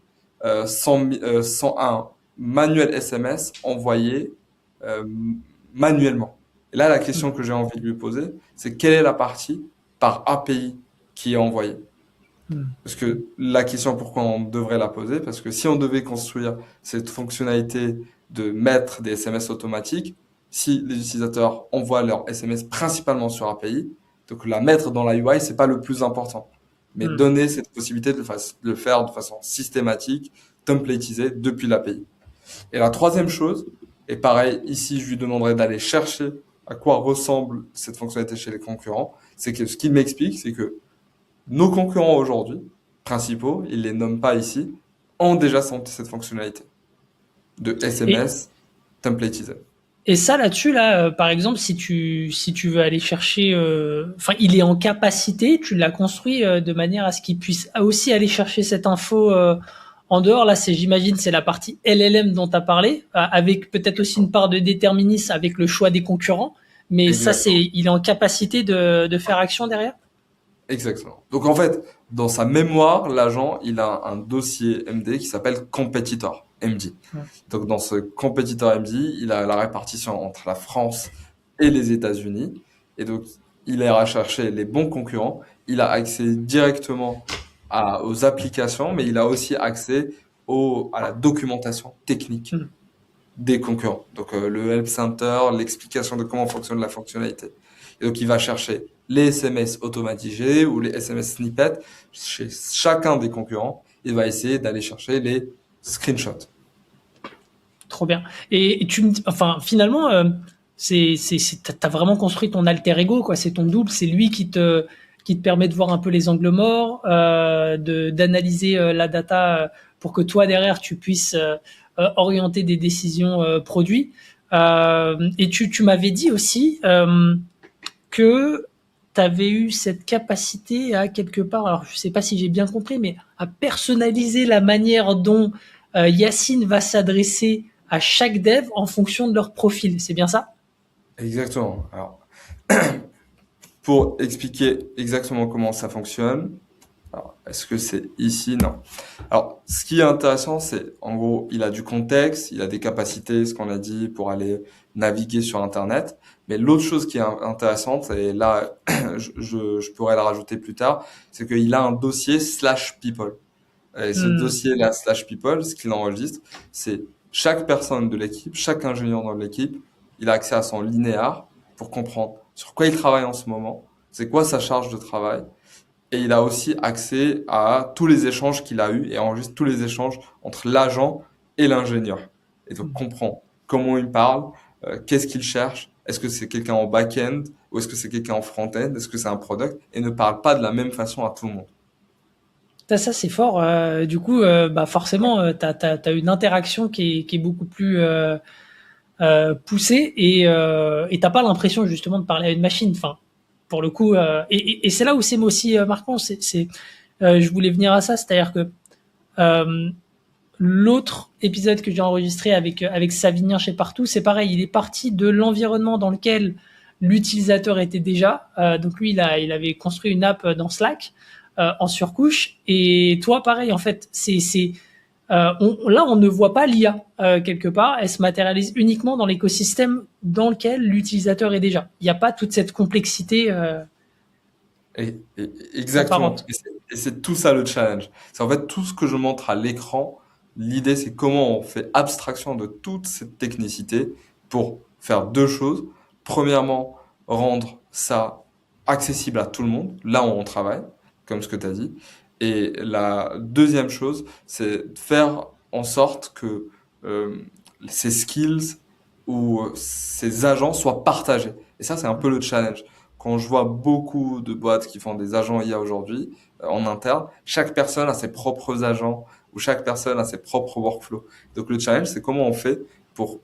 101 manuels SMS envoyés euh, manuellement. Et là, la question que j'ai envie de lui poser, c'est quelle est la partie par API qui est envoyée? Mhm. Parce que la question pourquoi on devrait la poser, parce que si on devait construire cette fonctionnalité de mettre des SMS automatiques, si les utilisateurs envoient leurs SMS principalement sur API, donc la mettre dans la UI, c'est pas le plus important. Mais Mhm. donner cette possibilité de le faire de façon systématique, templatisée depuis l'API. Et la troisième chose, et pareil, ici, je lui demanderai d'aller chercher à quoi ressemble cette fonctionnalité chez les concurrents, c'est que ce qu'il m'explique, c'est que nos concurrents aujourd'hui, principaux, ils les nomment pas ici, ont déjà cette fonctionnalité de Et, SMS templatisé. et ça, là-dessus, là, par exemple, si tu veux aller chercher, enfin, il est en capacité, tu l'as construit de manière à ce qu'il puisse aussi aller chercher cette info en dehors. Là, j'imagine, c'est la partie LLM dont tu as parlé, avec peut-être aussi une part de déterminisme avec le choix des concurrents. Mais ça, Exactement. il est en capacité de faire action derrière. Exactement. Donc en fait, dans sa mémoire, l'agent, il a un dossier MD qui s'appelle Competitor MD. Ouais. Donc dans ce Competitor MD, il a la répartition entre la France et les États-Unis. Et donc, il ira chercher les bons concurrents. Il a accès directement aux applications, mais il a aussi accès à la documentation technique Hmm. des concurrents. Donc le Help Center, l'explication de comment fonctionne la fonctionnalité. Et donc il va chercher les SMS automatisés ou les SMS snippets chez chacun des concurrents. Il va essayer d'aller chercher les screenshots. Trop bien. Et enfin, finalement, t'as vraiment construit ton alter ego, quoi. C'est ton double, c'est lui qui te permet de voir un peu les angles morts, d'analyser la data pour que toi derrière tu puisses orienter des décisions produits. Et tu m'avais dit aussi que tu avais eu cette capacité à quelque part, alors je sais pas si j'ai bien compris, mais à personnaliser la manière dont Yacine va s'adresser à chaque dev en fonction de leur profil. C'est bien ça? Exactement. Alors, pour expliquer exactement comment ça fonctionne, alors, est-ce que c'est ici? Non. Alors, ce qui est intéressant, c'est, en gros, il a du contexte, il a des capacités, ce qu'on a dit, pour aller naviguer sur Internet. Mais l'autre chose qui est intéressante, et là, je pourrais la rajouter plus tard, c'est qu'il a un dossier slash people. Et ce Hmm. dossier-là, slash people, ce qu'il enregistre, c'est chaque personne de l'équipe, chaque ingénieur dans l'équipe, il a accès à son linéaire pour comprendre sur quoi il travaille en ce moment, c'est quoi sa charge de travail, et il a aussi accès à tous les échanges qu'il a eus et enregistre tous les échanges entre l'agent et l'ingénieur. Et donc comprend comment il parle, qu'est-ce qu'il cherche, est-ce que c'est quelqu'un en back-end ou est-ce que c'est quelqu'un en front-end, est-ce que c'est un product, et ne parle pas de la même façon à tout le monde. Ça c'est fort. Du coup, bah forcément, t'as une interaction qui est beaucoup plus poussée et t'as pas l'impression justement de parler à une machine. Enfin, pour le coup, et c'est là où c'est aussi marquant. Je voulais venir à ça, c'est-à-dire que euh, l'autre épisode que j'ai enregistré avec Savinien chez Partout, c'est pareil. Il est parti de l'environnement dans lequel l'utilisateur était déjà. Donc lui, il avait construit une app dans Slack en surcouche. Et toi, pareil, en fait, là, on ne voit pas l'IA quelque part. Elle se matérialise uniquement dans l'écosystème dans lequel l'utilisateur est déjà. Il n'y a pas toute cette complexité Exactement. apparente. Et c'est tout ça le challenge. C'est en fait tout ce que je montre à l'écran. L'idée, c'est comment on fait abstraction de toute cette technicité pour faire deux choses. Premièrement, rendre ça accessible à tout le monde, là où on travaille, comme ce que tu as dit. Et la deuxième chose, c'est de faire en sorte que euh, ces skills ou ces agents soient partagés. Et ça, c'est un peu le challenge. Quand je vois beaucoup de boîtes qui font des agents IA aujourd'hui, en interne, chaque personne a ses propres agents ou chaque personne a ses propres workflows. Donc le challenge, c'est comment on fait pour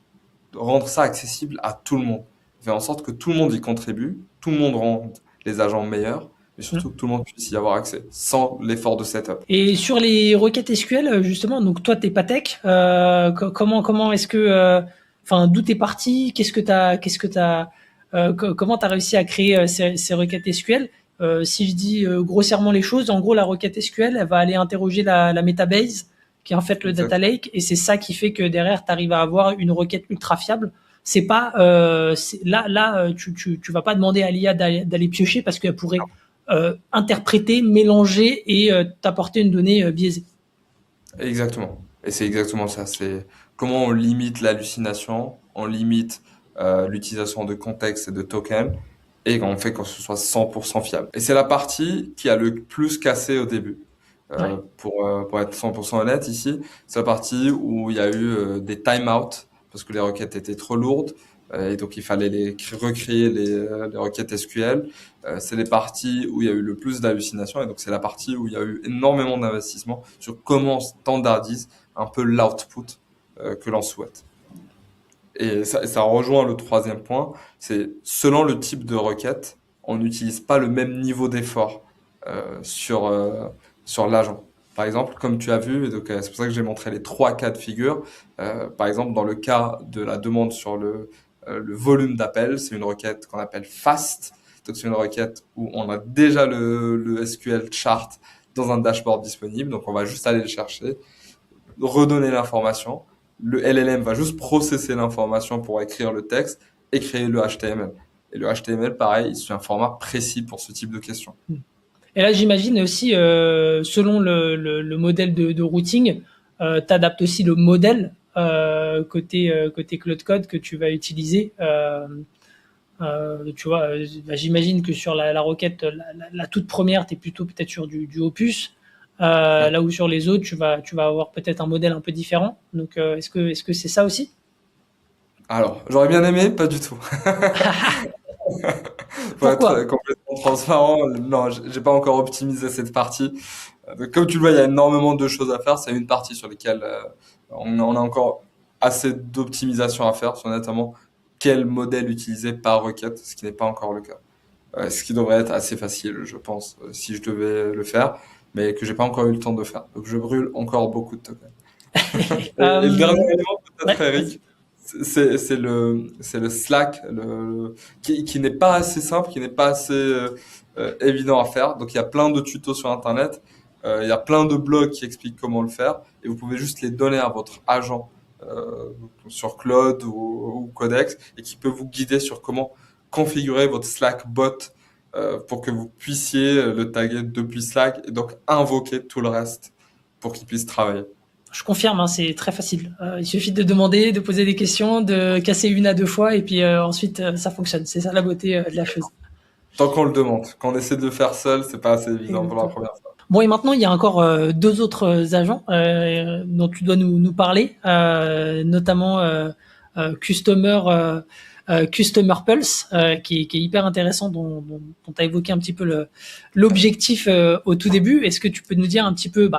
rendre ça accessible à tout le monde. Faire en sorte que tout le monde y contribue, tout le monde rende les agents meilleurs, mais surtout que tout le monde puisse y avoir accès sans l'effort de setup. Et sur les requêtes SQL, justement, donc toi t'es pas tech, comment est-ce que, enfin, d'où t'es parti, comment t'as réussi à créer ces requêtes SQL? Si je dis grossièrement les choses, en gros la requête SQL, elle va aller interroger la metabase, qui est en fait le data Exact. lake, et c'est ça qui fait que derrière t'arrives à avoir une requête ultra fiable. C'est pas tu vas pas demander à l'IA d'aller piocher parce qu'elle pourrait interpréter, mélanger et t'apporter une donnée biaisée. Exactement. Et c'est exactement ça. C'est comment on limite l'hallucination, on limite l'utilisation de contexte et de tokens, et on fait que ce soit 100% fiable. Et c'est la partie qui a le plus cassé au début. Ouais. Pour être 100% honnête ici, c'est la partie où il y a eu des timeouts parce que les requêtes étaient trop lourdes et donc il fallait recréer les requêtes SQL. C'est les parties où il y a eu le plus d'hallucinations et donc c'est la partie où il y a eu énormément d'investissement sur comment on standardise un peu l'output que l'on souhaite. Et ça rejoint le troisième point, c'est selon le type de requête, on n'utilise pas le même niveau d'effort sur l'agent. Par exemple, comme tu as vu, et donc c'est pour ça que j'ai montré les trois cas de figure. Par exemple, dans le cas de la demande sur le volume d'appel, c'est une requête qu'on appelle fast. Donc c'est une requête où on a déjà le SQL chart dans un dashboard disponible. Donc on va juste aller le chercher, redonner l'information. Le LLM va juste processer l'information pour écrire le texte et créer le HTML. Et le HTML, pareil, c'est un format précis pour ce type de question. Et là, j'imagine aussi, selon le modèle de routing, tu adaptes aussi le modèle côté Cloud Code que tu vas utiliser. Tu vois, bah, j'imagine que sur la requête, la toute première, tu es plutôt peut-être sur du Opus. Ouais. Là où sur les autres, tu vas avoir peut-être un modèle un peu différent. Donc, est-ce que c'est ça aussi? Alors, j'aurais bien aimé, pas du tout. Pour être Pourquoi? complètement transparent, non, j'ai pas encore optimisé cette partie. Comme tu le vois, il y a énormément de choses à faire. C'est une partie sur laquelle on a encore assez d'optimisation à faire, sur notamment quel modèle utiliser par requête, ce qui n'est pas encore le cas. ce qui devrait être assez facile, je pense, si je devais le faire, mais que j'ai pas encore eu le temps de faire. Donc je brûle encore beaucoup de tokens. Et le dernier élément, peut-être, Ouais, vas-y. Eric, c'est le Slack, qui n'est pas assez simple, qui n'est pas assez évident à faire. Donc il y a plein de tutos sur Internet, il y a plein de blogs qui expliquent comment le faire, et vous pouvez juste les donner à votre agent sur Claude ou Codex, et qui peut vous guider sur comment configurer votre Slack bot pour que vous puissiez le taguer depuis Slack et donc invoquer tout le reste pour qu'il puisse travailler. Je confirme, hein, c'est très facile. Il suffit de demander, de poser des questions, de casser 1 à 2 fois, et puis ensuite ça fonctionne. C'est ça la beauté de la chose. Tant qu'on le demande. Quand on essaie de le faire seul, c'est pas assez évident pour la Exactement. première fois. Bon, et maintenant, il y a encore 2 autres agents dont tu dois nous parler, notamment Customer Pulse, qui est hyper intéressant, dont tu as évoqué un petit peu l'objectif au tout début. Est-ce que tu peux nous dire un petit peu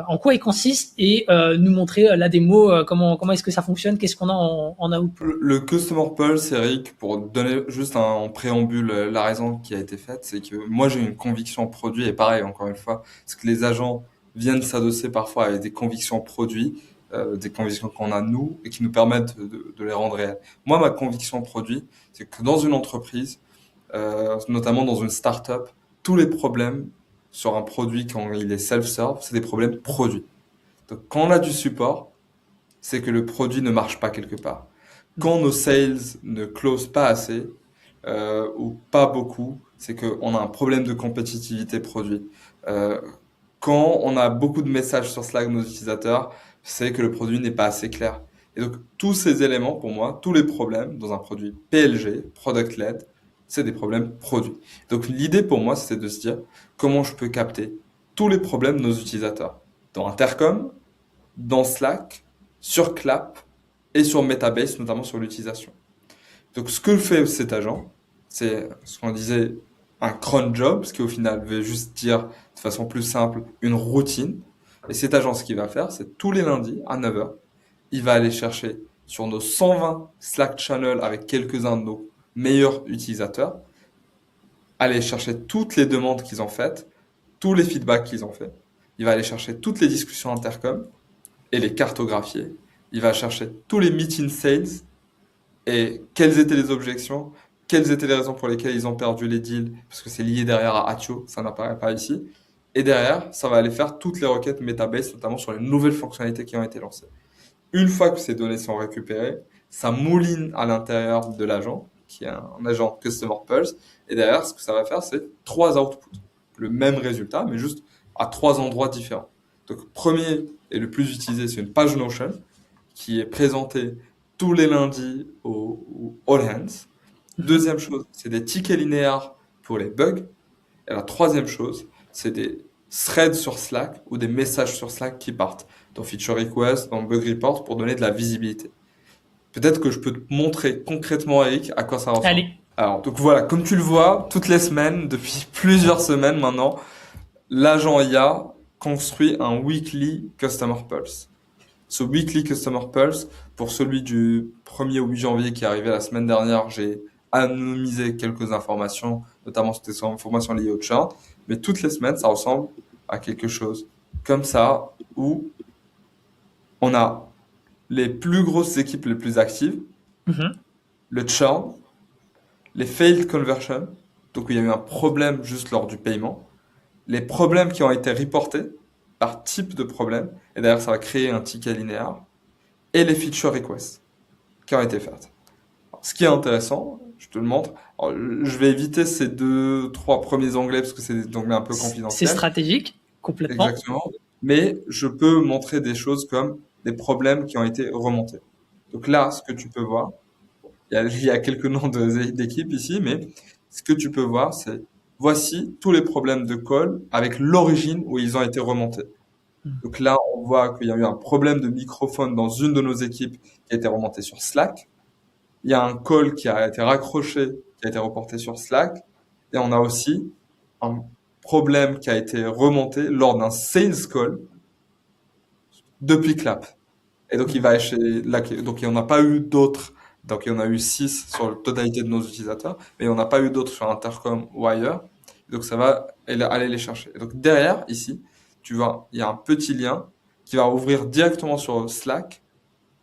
en quoi il consiste et nous montrer la démo, comment est-ce que ça fonctionne, qu'est-ce qu'on a en output? Le Customer Pulse, Eric, pour donner juste en préambule la raison qui a été faite, c'est que moi j'ai une conviction produit, et pareil, encore une fois, c'est que les agents viennent s'adosser parfois avec des convictions produits, des convictions qu'on a nous, et qui nous permettent de les rendre réelles. Moi, ma conviction produit, c'est que dans une entreprise, notamment dans une start-up, tous les problèmes sur un produit quand il est self-serve, c'est des problèmes produits. Donc quand on a du support, c'est que le produit ne marche pas quelque part. Quand nos sales ne closent pas assez ou pas beaucoup, c'est qu'on a un problème de compétitivité produit. Euh, Quand on a beaucoup de messages sur Slack de nos utilisateurs, c'est que le produit n'est pas assez clair. Et donc tous ces éléments, pour moi, tous les problèmes dans un produit PLG, Product Led, c'est des problèmes produits. Donc l'idée pour moi, c'est de se dire comment je peux capter tous les problèmes de nos utilisateurs dans Intercom, dans Slack, sur Clap et sur Metabase, notamment sur l'utilisation. Donc, ce que fait cet agent, c'est ce qu'on disait un cron job, ce qui au final veut juste dire de façon plus simple une routine. Et cet agent, ce qu'il va faire, c'est tous les lundis à 9 heures, il va aller chercher sur nos 120 Slack channels avec quelques-uns de nos meilleurs utilisateurs, aller chercher toutes les demandes qu'ils ont faites, tous les feedbacks qu'ils ont fait. Il va aller chercher toutes les discussions intercom et les cartographier. Il va chercher tous les meetings sales et quelles étaient les objections, quelles étaient les raisons pour lesquelles ils ont perdu les deals, parce que c'est lié derrière à Atio, ça n'apparaît pas ici. Et derrière, ça va aller faire toutes les requêtes Metabase, notamment sur les nouvelles fonctionnalités qui ont été lancées. Une fois que ces données sont récupérées, ça mouline à l'intérieur de l'agent, qui est un agent Customer Pulse, et derrière, ce que ça va faire, c'est 3 outputs. Le même résultat, mais juste à 3 endroits différents. Donc, premier et le plus utilisé, c'est une page Notion, qui est présentée tous les lundis au All Hands. Deuxième chose, c'est des tickets linéaires pour les bugs. Et la troisième chose, c'est des threads sur Slack ou des messages sur Slack qui partent dans Feature Request, dans Bug Report pour donner de la visibilité. Peut-être que je peux te montrer concrètement, Eric, à quoi ça ressemble. Allez. Alors, donc voilà, comme tu le vois, toutes les semaines, depuis plusieurs semaines maintenant, l'agent IA construit un weekly Customer Pulse. Ce weekly Customer Pulse, pour celui du 1er au 8 janvier qui est arrivé la semaine dernière, j'ai anonymisé quelques informations, notamment c'était des informations liées au churn, mais toutes les semaines, ça ressemble à quelque chose comme ça, où on a les plus grosses équipes les plus actives, le churn, les failed conversions, donc il y a eu un problème juste lors du paiement, les problèmes qui ont été reportés par type de problème, et d'ailleurs ça va créer un ticket linéaire, et les feature requests qui ont été faites. Alors, ce qui est intéressant, je te le montre. Alors, je vais éviter ces 2, 3 premiers onglets parce que c'est des onglets un peu C'est confidentiels. stratégique, complètement. Exactement. Mais je peux montrer des choses comme des problèmes qui ont été remontés. Donc là, ce que tu peux voir, il y a quelques noms d'équipes ici, mais ce que tu peux voir, c'est voici tous les problèmes de call avec l'origine où ils ont été remontés. Donc là, on voit qu'il y a eu un problème de microphone dans une de nos équipes qui a été remontée sur Slack. Il y a un call qui a été raccroché, qui a été reporté sur Slack. Et on a aussi un problème qui a été remonté lors d'un sales call depuis Clap. Et donc, il va chez donc il n'y en a pas eu d'autres Donc, il y en a eu 6 sur la totalité de nos utilisateurs, mais on n'a pas eu d'autres sur Intercom ou ailleurs. Donc, ça va aller les chercher. Et donc, derrière, ici, il y a un petit lien qui va ouvrir directement sur Slack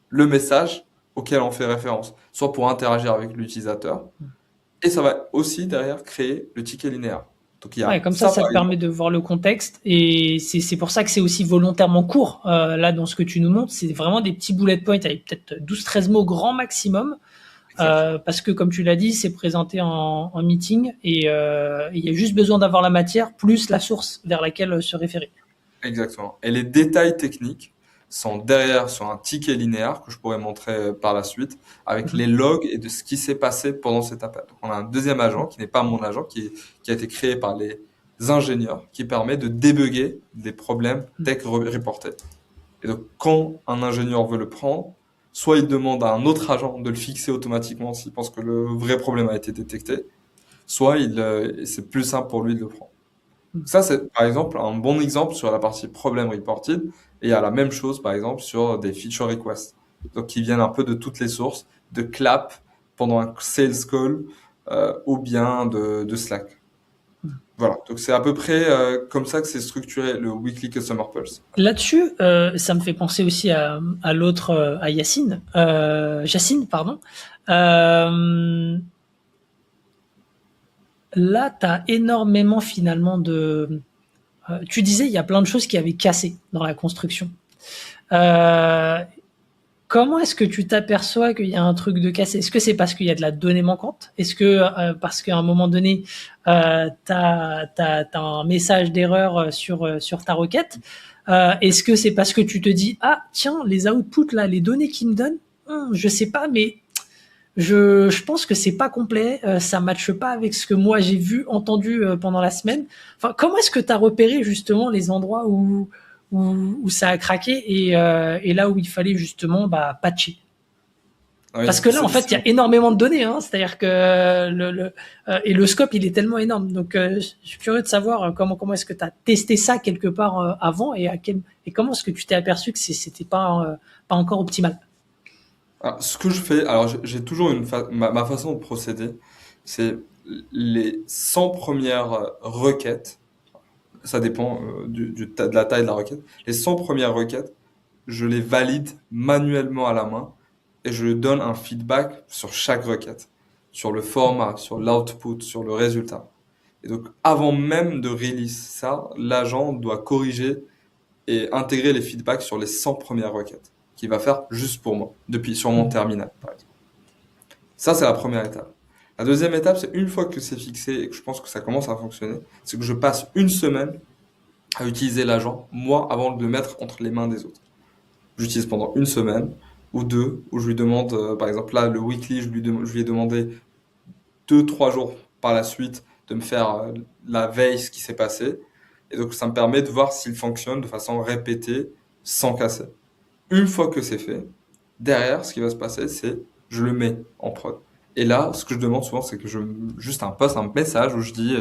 le message auquel on fait référence, soit pour interagir avec l'utilisateur, et ça va aussi derrière créer le ticket linéaire. Donc, il y Ouais, a comme ça, ça par te permet exemple. de voir le contexte et c'est pour ça que c'est aussi volontairement court. Là, dans ce que tu nous montres, c'est vraiment des petits bullet points avec peut-être 12-13 mots grand maximum. Exactement. Parce que comme tu l'as dit, c'est présenté en meeting et il y a juste besoin d'avoir la matière plus la source vers laquelle se référer. Exactement. Et les détails techniques sont derrière sur un ticket linéaire que je pourrais montrer par la suite avec les Mhm. logs et de ce qui s'est passé pendant cet appel. Donc, on a un deuxième agent qui n'est pas mon agent, qui a été créé par les ingénieurs, qui permet de débugger des problèmes tech reportés. Et donc, quand un ingénieur veut le prendre, soit il demande à un autre agent de le fixer automatiquement s'il pense que le vrai problème a été détecté, soit c'est plus simple pour lui de le prendre. Ça, c'est par exemple un bon exemple sur la partie problem reported. Et il y a la même chose, par exemple, sur des feature requests. Donc, qui viennent un peu de toutes les sources, de Clap pendant un sales call ou bien de Slack. Voilà. Donc, c'est à peu près comme ça que c'est structuré le Weekly Customer Pulse. Là-dessus, ça me fait penser aussi à l'autre, à Yacine, pardon. Là, tu as énormément finalement de... tu disais, il y a plein de choses qui avaient cassé dans la construction. Euh, Comment est-ce que tu t'aperçois qu'il y a un truc de cassé? Est-ce que c'est parce qu'il y a de la donnée manquante? Est-ce que parce qu'à un moment donné, t'as un message d'erreur sur ta requête? Est-ce que c'est parce que tu te dis, ah tiens, les outputs là, les données qu'ils me donnent, je sais pas, mais je pense que c'est pas complet, ça matche pas avec ce que moi j'ai vu, entendu pendant la semaine. Enfin, comment est-ce que tu as repéré justement les endroits où ça a craqué et là où il fallait justement patcher? Oui, Parce que là, en fait, il y a énormément de données, hein, c'est-à-dire que et le scope, il est tellement énorme. Donc, je suis curieux de savoir comment est-ce que tu as testé ça quelque part avant et comment est-ce que tu t'es aperçu que c'était pas encore optimal. alors, ce que je fais, alors j'ai toujours ma façon de procéder, c'est les 100 premières requêtes, ça dépend de la taille de la requête, les 100 premières requêtes, je les valide manuellement à la main et je donne un feedback sur chaque requête, sur le format, sur l'output, sur le résultat. Et donc, avant même de release ça, l'agent doit corriger et intégrer les feedbacks sur les 100 premières requêtes, qu'il va faire juste pour moi, depuis sur mon terminal, par exemple. Ça, c'est la première étape. La deuxième étape, c'est une fois que c'est fixé et que je pense que ça commence à fonctionner, c'est que je passe une semaine à utiliser l'agent, moi, avant de le mettre entre les mains des autres. J'utilise pendant une semaine ou deux, où je lui demande, par exemple, là, le weekly, je lui ai demandé 2, 3 jours par la suite de me faire la veille ce qui s'est passé. Et donc, ça me permet de voir s'il fonctionne de façon répétée, sans casser. Une fois que c'est fait, derrière, ce qui va se passer, c'est je le mets en prod. Et là, ce que je demande souvent, c'est que juste un post, un message où je dis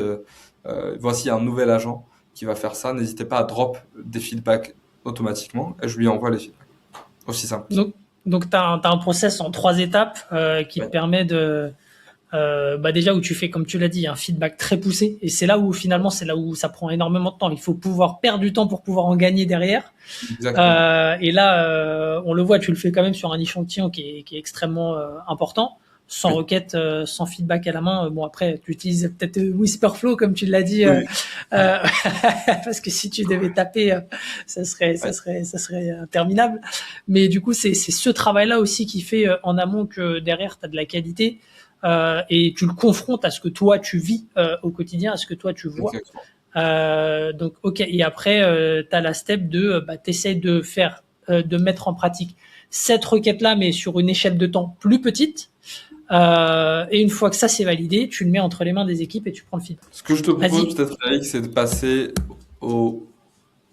voici un nouvel agent qui va faire ça. N'hésitez pas à drop des feedbacks automatiquement et je lui envoie les feedbacks. Aussi simple que ça. Donc tu as, un process en 3 étapes qui te Ouais, permet de, déjà où tu fais, comme tu l'as dit, un feedback très poussé. Et c'est là où finalement, c'est là où ça prend énormément de temps. Il faut pouvoir perdre du temps pour pouvoir en gagner derrière. exactement. Et là, on le voit, tu le fais quand même sur un échantillon qui est extrêmement important, sans Oui, requête, sans feedback à la main. Bon, après, tu utilises peut-être Whisperflow, comme tu l'as dit, oui, euh, parce que si tu devais taper, ouais, ça serait interminable. Mais du coup, c'est ce travail-là aussi qui fait en amont que derrière, tu as de la qualité. Et tu le confrontes à ce que toi tu vis au quotidien, à ce que toi tu vois. exactement. Donc ok, et après tu as la step de t'essayes de mettre en pratique cette requête là, mais sur une échelle de temps plus petite. Et une fois que ça c'est validé, tu le mets entre les mains des équipes et tu prends le feedback. Ce que je te propose Vas-y. peut-être, Eric, c'est de passer au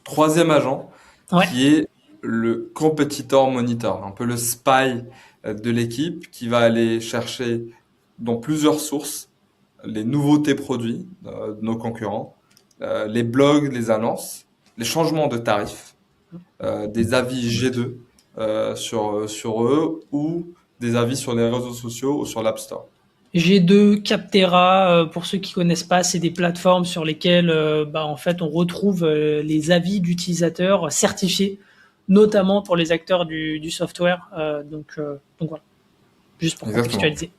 troisième agent, Ouais. qui est le competitor monitor, un peu le spy de l'équipe, qui va aller chercher dans plusieurs sources les nouveautés produits de nos concurrents, les blogs, les annonces, les changements de tarifs, des avis G2 sur eux, ou des avis sur les réseaux sociaux ou sur l'App Store. G2, Capterra, pour ceux qui connaissent pas, c'est des plateformes sur lesquelles en fait on retrouve les avis d'utilisateurs certifiés, notamment pour les acteurs du software. Donc voilà, juste pour Exactement. contextualiser.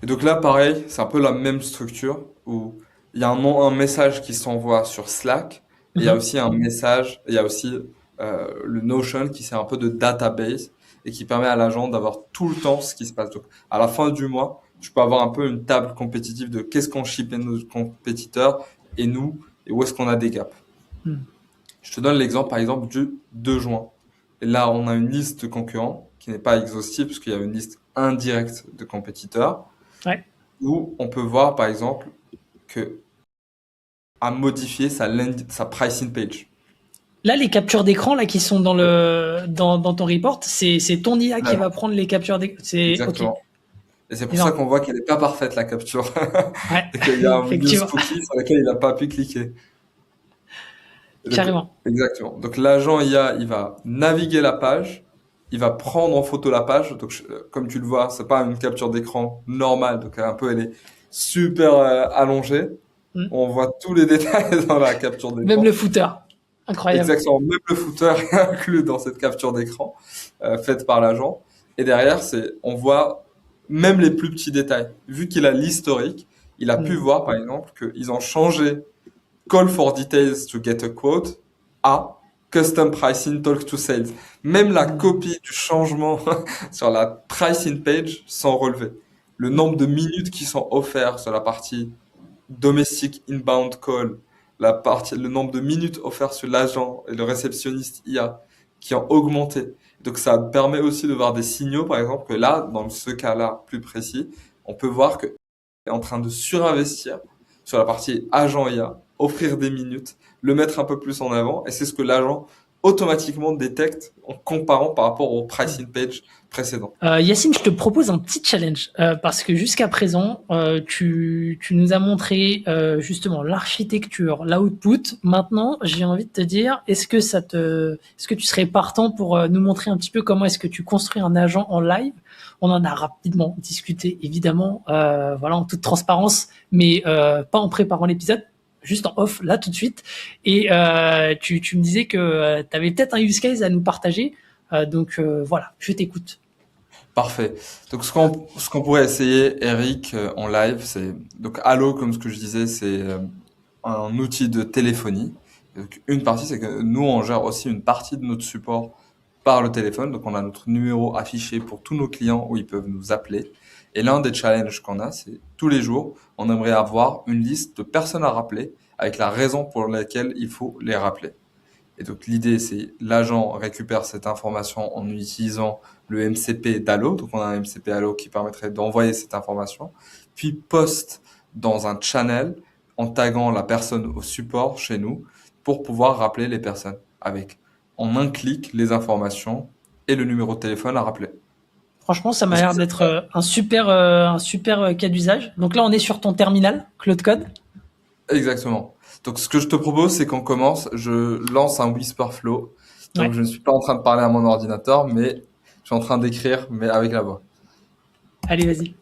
Et donc là, pareil, c'est un peu la même structure où il y a un message qui s'envoie sur Slack, et il y a aussi un message, il y a aussi le Notion qui sert un peu de database et qui permet à l'agent d'avoir tout le temps ce qui se passe. Donc à la fin du mois, tu peux avoir un peu une table compétitive de qu'est-ce qu'on ship à nos compétiteurs et nous, et où est-ce qu'on a des gaps. Mm. Je te donne l'exemple, par exemple, du 2 juin. Et là, on a une liste de concurrents qui n'est pas exhaustive, parce qu'il y a une liste indirecte de compétiteurs, Ouais. où on peut voir, par exemple, que à modifier sa pricing page. Là, les captures d'écran là qui sont dans ton report, c'est ton IA qui Ouais, va prendre les captures d'écran. C'est ok. exactement. Et c'est pour ça Énorme. qu'on voit qu'elle n'est pas parfaite, la capture. Ouais, Et qu'il y a un news effectivement, cookie sur lequel il n'a pas pu cliquer. Et donc, carrément. exactement. Donc, l'agent IA, il va naviguer la page, il va prendre en photo la page. Donc, comme tu le vois, c'est pas une capture d'écran normale. Donc, un peu, elle est super allongée. Mm. On voit tous les détails dans la capture Même d'écran. le footer, incroyable. Exactement. Même le footer est inclus dans cette capture d'écran faite par l'agent. Et derrière, on voit même les plus petits détails. Vu qu'il a l'historique, il a pu voir, par exemple, qu'ils ont changé Call for details to get a quote à Custom pricing talk to sales. Même la copie du changement sur la pricing page sont relevés. Le nombre de minutes qui sont offerts sur la partie domestic inbound call, le nombre de minutes offerts sur l'agent et le réceptionniste IA qui ont augmenté. Donc ça permet aussi de voir des signaux, par exemple, que là, dans ce cas-là plus précis, on peut voir que est en train de surinvestir sur la partie agent IA, offrir des minutes, le mettre un peu plus en avant, et c'est ce que l'agent automatiquement détecte en comparant par rapport au pricing page précédent. Yacine, je te propose un petit challenge parce que jusqu'à présent, tu nous as montré justement l'architecture, l'output. Maintenant, j'ai envie de te dire, est-ce que tu serais partant pour nous montrer un petit peu comment est-ce que tu construis un agent en live? On en a rapidement discuté, évidemment, voilà, en toute transparence, mais pas en préparant l'épisode, juste en off, là, tout de suite. Et tu me disais que tu avais peut-être un use case à nous partager. Donc voilà, je t'écoute. Parfait. Donc ce qu'on pourrait essayer, Eric, en live, c'est donc Allo, comme ce que je disais, c'est un outil de téléphonie. Donc, une partie, c'est que nous, on gère aussi une partie de notre support par le téléphone. Donc on a notre numéro affiché pour tous nos clients où ils peuvent nous appeler. Et l'un des challenges qu'on a, c'est tous les jours, on aimerait avoir une liste de personnes à rappeler avec la raison pour laquelle il faut les rappeler. Et donc l'idée, c'est l'agent récupère cette information en utilisant le MCP d'Allo. Donc on a un MCP Allo qui permettrait d'envoyer cette information, puis poste dans un channel en taguant la personne au support chez nous pour pouvoir rappeler les personnes avec en un clic les informations et le numéro de téléphone à rappeler. Franchement, ça m'a Est-ce que l'air ça d'être un super cas d'usage. Donc là, on est sur ton terminal, Claude Code. Exactement. Donc, ce que je te propose, c'est qu'on commence. Je lance un Whisper Flow. Donc, Ouais. je ne suis pas en train de parler à mon ordinateur, mais je suis en train d'écrire, mais avec la voix. Allez, vas-y.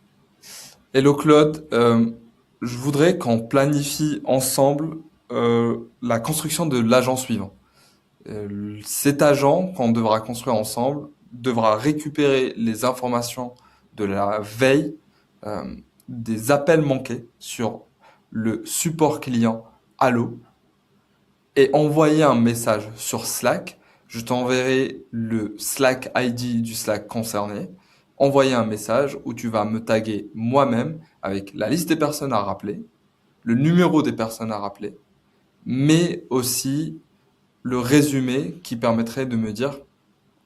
Hello Claude, je voudrais qu'on planifie ensemble la construction de l'agent suivant. Cet agent qu'on devra construire ensemble devra récupérer les informations de la veille euh, des appels manqués sur le support client Allo et envoyer un message sur Slack. Je t'enverrai le Slack ID du Slack concerné. Envoyer un message où tu vas me taguer moi-même avec la liste des personnes à rappeler, le numéro des personnes à rappeler, mais aussi le résumé qui permettrait de me dire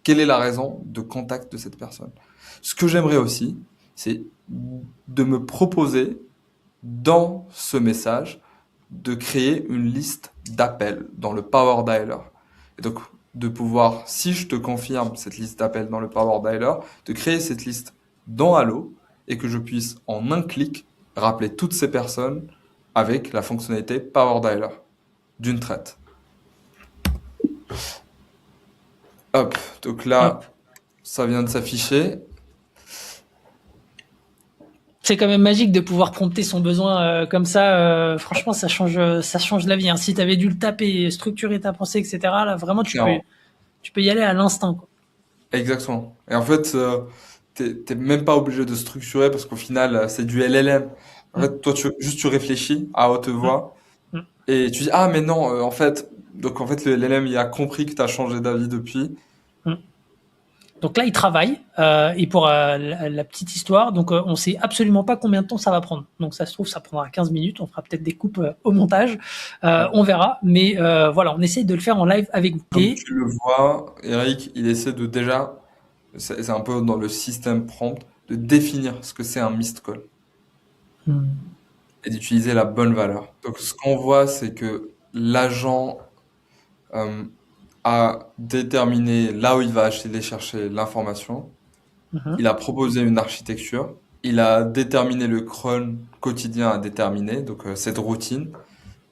quelle est la raison de contact de cette personne. Ce que j'aimerais aussi, c'est de me proposer dans ce message de créer une liste d'appels dans le Power Dialer. Et donc, de pouvoir, si je te confirme cette liste d'appels dans le Power Dialer, de créer cette liste dans Allo et que je puisse en un clic rappeler toutes ces personnes avec la fonctionnalité Power Dialer d'une traite. Hop, donc là, Hop. ça vient de s'afficher. C'est quand même magique de pouvoir prompter son besoin comme ça. Franchement, ça change la vie. Hein. Si tu avais dû le taper, structurer ta pensée, etc., là, vraiment, Clairement. tu peux y aller à l'instinct. Quoi. Exactement. Et en fait, t'es même pas obligé de structurer parce qu'au final, c'est du LLM. En Mm, fait, toi, tu réfléchis à haute mm, voix mm, et tu dis, ah, mais non, en fait, donc en fait, le LLM, il a compris que tu as changé d'avis depuis. mm. Donc là, il travaille. Et pour la petite histoire, donc on sait absolument pas combien de temps ça va prendre. Donc ça se trouve, ça prendra 15 minutes. On fera peut-être des coupes au montage. Ouais. On verra. Mais voilà, on essaie de le faire en live avec vous. Comme tu le vois, Eric, il essaie de déjà, c'est un peu dans le système prompt, de définir ce que c'est un missed call Hmm. et d'utiliser la bonne valeur. Donc, ce qu'on voit, c'est que l'agent euh, a déterminé là où il va aller chercher l'information. Mhm. Il a proposé une architecture. Il a déterminé le cron quotidien à déterminer, donc cette routine.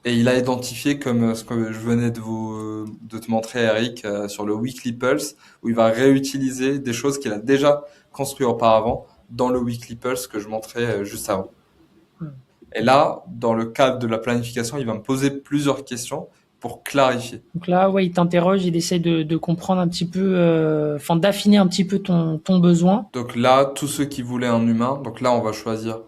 Et il a identifié comme ce que je venais de te montrer, Eric, sur le Weekly Pulse, où il va réutiliser des choses qu'il a déjà construites auparavant dans le Weekly Pulse que je montrais juste avant. Hmm. Et là, dans le cadre de la planification, il va me poser plusieurs questions pour clarifier. Donc là, ouais, il t'interroge, il essaie de comprendre un petit peu, enfin d'affiner un petit peu ton besoin. Donc là, tous ceux qui voulaient un humain, donc là, on va choisir.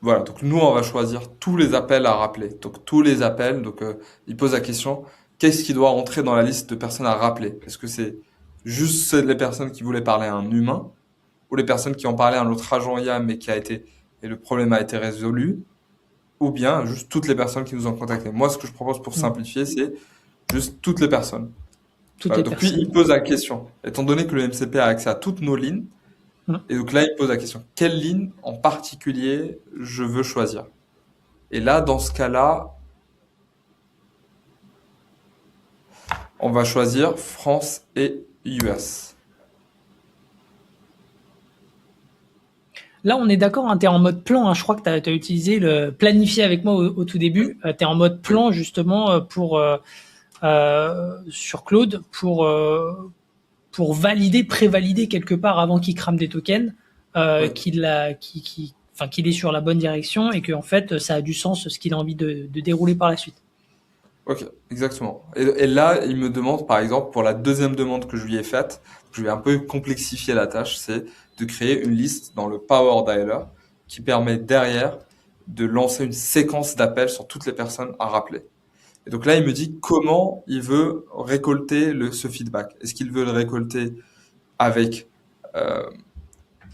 Voilà, donc nous, on va choisir tous les appels à rappeler. Donc tous les appels, donc il pose la question, qu'est-ce qui doit rentrer dans la liste de personnes à rappeler? Est-ce que c'est juste les personnes qui voulaient parler à un humain ou les personnes qui ont parlé à un autre agent IA mais et le problème a été résolu ou bien juste toutes les personnes qui nous ont contactés? Moi, ce que je propose pour Hmm. simplifier, c'est juste toutes les personnes. Toutes Voilà, les donc lui, personnes. il pose la question. Étant donné que le MCP a accès à toutes nos lignes, Hmm. et donc là, il pose la question, quelle ligne en particulier je veux choisir? Et là, dans ce cas-là, on va choisir France et US. Là, on est d'accord, hein, tu es en mode plan. Hein, je crois que tu as utilisé le planifier avec moi au tout Oui, début. Tu es en mode oui, plan justement sur Claude pour valider, prévalider quelque part avant qu'il crame des tokens, oui. qu'il est sur la bonne direction et que en fait ça a du sens ce qu'il a envie de dérouler par la suite. Ok, exactement. Et là, il me demande, par exemple, pour la deuxième demande que je lui ai faite, je vais un peu complexifier la tâche, c'est de créer une liste dans le Power Dialer qui permet derrière de lancer une séquence d'appels sur toutes les personnes à rappeler. Et donc là, il me dit comment il veut récolter ce feedback. Est-ce qu'il veut le récolter avec euh,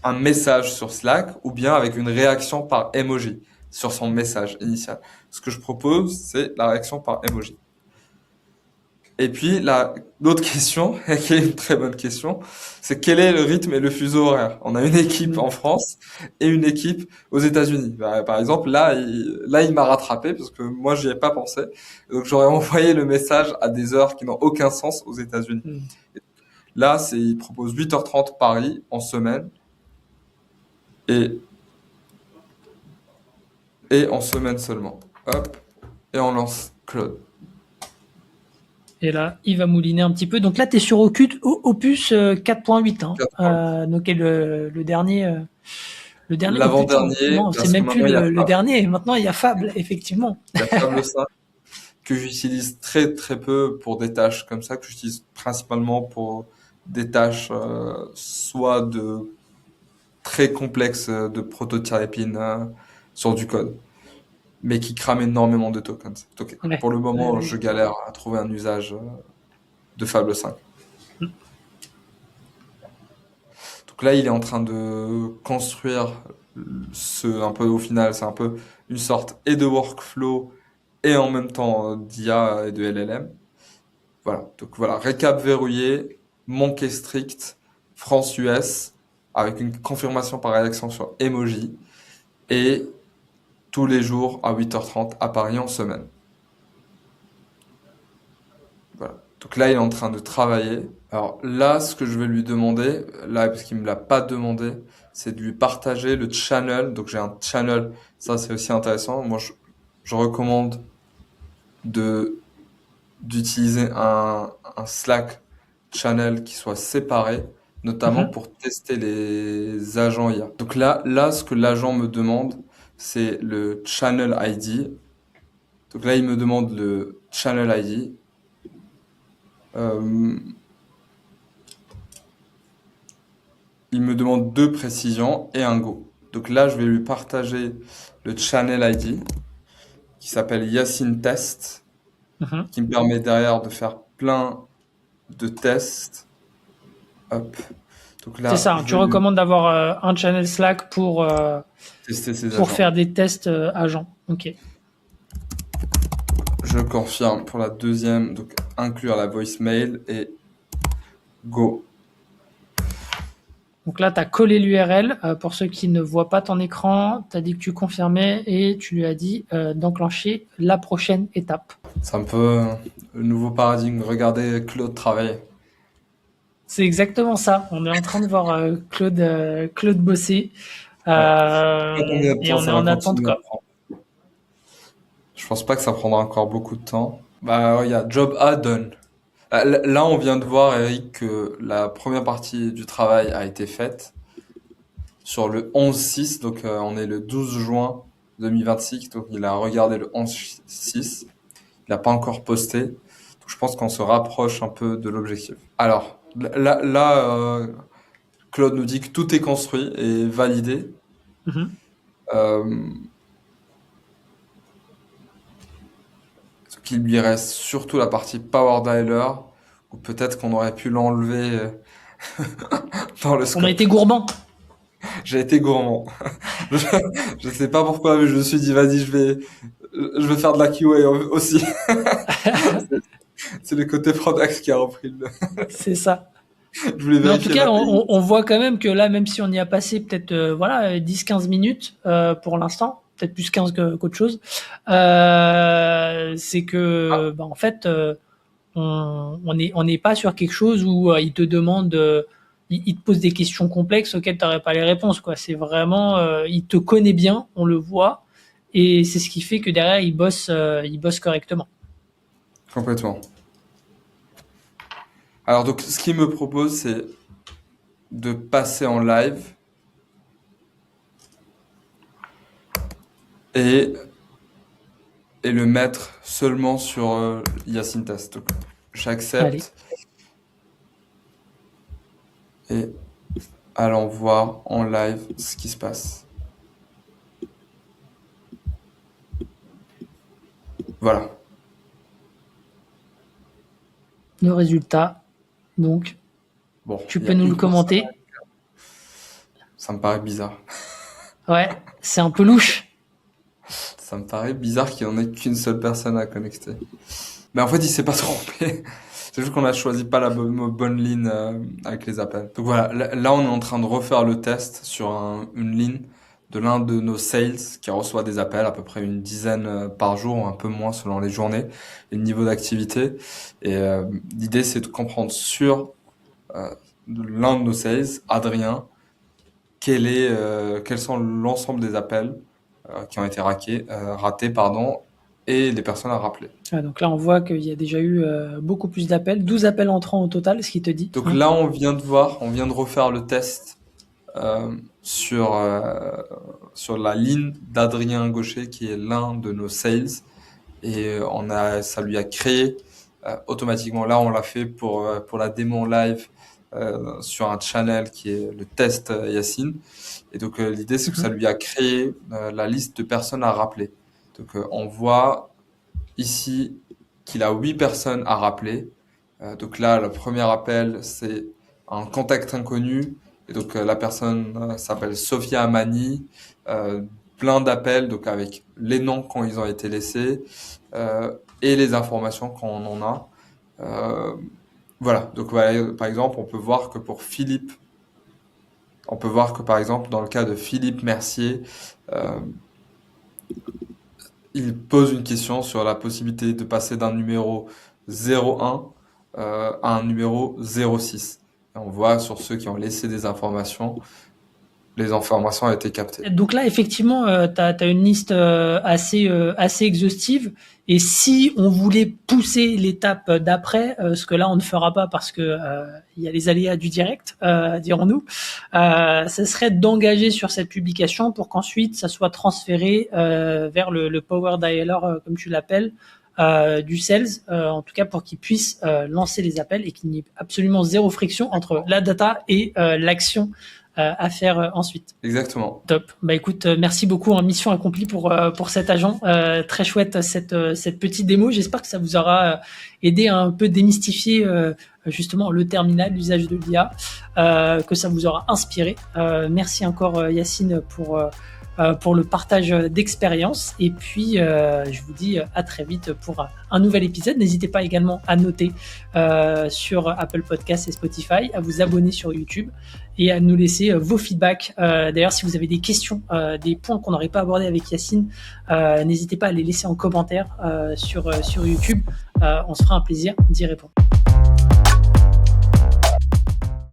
un message sur Slack ou bien avec une réaction par emoji sur son message initial? Ce que je propose, c'est la réaction par emoji. Et puis, l'autre question, qui est une très bonne question, c'est quel est le rythme et le fuseau horaire? On a une équipe Mm. en France et une équipe aux États-Unis. Bah, par exemple, là, il m'a rattrapé parce que moi, j'y ai pas pensé. Donc, j'aurais envoyé le message à des heures qui n'ont aucun sens aux États-Unis. Mm. Là, il propose 8h30 Paris en semaine et, et en semaine seulement. Hop, et on lance Claude. Et là, il va mouliner un petit peu. Donc là, tu es sur Opus 4.8, hein, 4h30. donc est le dernier Opus. L'avant-dernier, Non, c'est parce que même plus maintenant, il y a le dernier. Maintenant, il y a Fable, effectivement. Il y a Fable 5 que j'utilise très très peu pour des tâches comme ça, que j'utilise principalement pour des tâches soit de très complexes de prototyping sur du code, mais qui crament énormément de tokens. Donc, Ouais, pour le ouais, moment, je logique. galère à trouver un usage de Fable 5. Donc là, il est en train de construire un peu au final, c'est un peu une sorte et de workflow et en même temps d'IA et de LLM. Voilà, donc voilà, récap verrouillé, manqué strict, France-US, avec une confirmation par réaction sur emoji, et tous les jours à 8h30 à Paris en semaine. Voilà. Donc là, il est en train de travailler. Alors là, ce que je vais lui demander, là, parce qu'il me l'a pas demandé, c'est de lui partager le channel. Donc j'ai un channel, ça c'est aussi intéressant. Moi, je recommande de d'utiliser un Slack channel qui soit séparé notamment Mhm. pour tester les agents IA. Donc là, ce que l'agent me demande, c'est le channel ID. Donc là, il me demande le channel ID. Euh, il me demande deux précisions et un go. Donc là, je vais lui partager le channel ID qui s'appelle Yacine Test, Mhm. qui me permet derrière de faire plein de tests. Hop. Donc C'est là, ça, hein. je Tu vais lui recommandes d'avoir un channel Slack tester ses pour agents. faire des tests agents. Ok. Je confirme pour la deuxième, donc inclure la voicemail et go. Donc là, tu as collé l'URL. Pour ceux qui ne voient pas ton écran, tu as dit que tu confirmais et tu lui as dit d'enclencher la prochaine étape. C'est un peu le nouveau paradigme. Regardez Claude travailler. C'est exactement ça. On est en train de voir Claude bosser Ouais. Je sais pas combien de et temps on est ça va en attente continuer à quoi. prendre. Je pense pas que ça prendra encore beaucoup de temps. Bah, regarde, job add-on. Là, on vient de voir, Eric, que la première partie du travail a été faite sur le 11-6, donc on est le 12 juin 2026, donc il a regardé le 11-6, il n'a pas encore posté, donc je pense qu'on se rapproche un peu de l'objectif. Alors, Claude nous dit que tout est construit et validé. Mhm. Euh, Donc il lui reste surtout la partie Power Dialer, ou peut-être qu'on aurait pu l'enlever dans le On a scope. été gourmand. J'ai été gourmand. Je, je sais pas pourquoi, mais je me suis dit, vas-y, je vais faire de la QA aussi. C'est le côté product qui a repris le. C'est ça. Je voulais Mais en tout vérifier cas, l'API. on voit quand même que là, même si on y a passé peut-être voilà 10-15 minutes pour l'instant, peut-être plus 15 qu'autre chose, c'est que bah, en fait, on n'est pas sur quelque chose où il te demande, il te pose des questions complexes auxquelles tu n'aurais pas les réponses. Quoi. C'est vraiment, il te connaît bien, on le voit, et c'est ce qui fait que derrière, il bosse correctement. Complètement. Alors donc, ce qu'il me propose, c'est de passer en live et, et le mettre seulement sur Yacine Test. Donc, Allez, j'accepte et allons voir en live ce qui se passe. Voilà. le résultat. Donc, Bon, tu il y peux a nous le une personne. commenter. Ça me paraît bizarre. Ouais, c'est un peu louche. Ça me paraît bizarre qu'il n'y en ait qu'une seule personne à connecter. Mais en fait, il s'est pas trompé. C'est juste qu'on a choisi pas la bonne ligne avec les appels. Donc voilà, là on est en train de refaire le test sur une ligne de l'un de nos sales qui reçoit des appels, à peu près une dizaine par jour, ou un peu moins selon les journées et le niveau d'activité. Et l'idée c'est de comprendre sur euh, l'un de nos sales, Adrien, quels sont l'ensemble des appels qui ont été ratés, pardon, et les personnes à rappeler. Ah, donc là, on voit qu'il y a déjà eu beaucoup plus d'appels, 12 appels entrants au total, ce qui te dit. Donc Hein. là, on vient de refaire le test euh, sur, euh, sur la ligne d'Adrien Gaucher, qui est l'un de nos sales, et ça lui a créé automatiquement. Là, on l'a fait pour la démo en live sur un channel qui est le test Yacine. Et donc l'idée, c'est que ça Mhm. lui a créé la liste de personnes à rappeler. Donc on voit ici qu'il a 8 personnes à rappeler. Donc là, le premier appel, c'est un contact inconnu. Et donc la personne s'appelle Sophia Amani. Euh, Plein d'appels, donc avec les noms quand ils ont été laissés et les informations quand on en a. Euh, voilà. Donc voilà, par exemple, on peut voir que par exemple dans le cas de Philippe Mercier, euh, il pose une question sur la possibilité de passer d'un numéro 01 à un numéro 06. Et on voit sur ceux qui ont laissé des informations les informations ont été captées. Donc là, effectivement, tu as une liste assez exhaustive. Et si on voulait pousser l'étape d'après, ce que là, on ne fera pas parce que il y a les aléas du direct, dirons-nous, ce serait d'engager sur cette publication pour qu'ensuite, ça soit transféré vers le Power Dialer, comme tu l'appelles, du sales, en tout cas pour qu'ils puissent lancer les appels et qu'il n'y ait absolument zéro friction entre la data et l'action à faire ensuite. Exactement. Top. Bah écoute, merci beaucoup. Mission accomplie pour cet agent. Très chouette cette petite démo. J'espère que ça vous aura aidé à un peu démystifier justement le terminal, l'usage de l'IA, que ça vous aura inspiré. Merci encore Yacine pour le partage d'expérience. Et puis, je vous dis à très vite pour un nouvel épisode. N'hésitez pas également à noter sur Apple Podcasts et Spotify, à vous abonner sur YouTube et à nous laisser vos feedbacks. D'ailleurs, si vous avez des questions, des points qu'on n'aurait pas abordés avec Yacine, n'hésitez pas à les laisser en commentaire sur YouTube. On se fera un plaisir d'y répondre.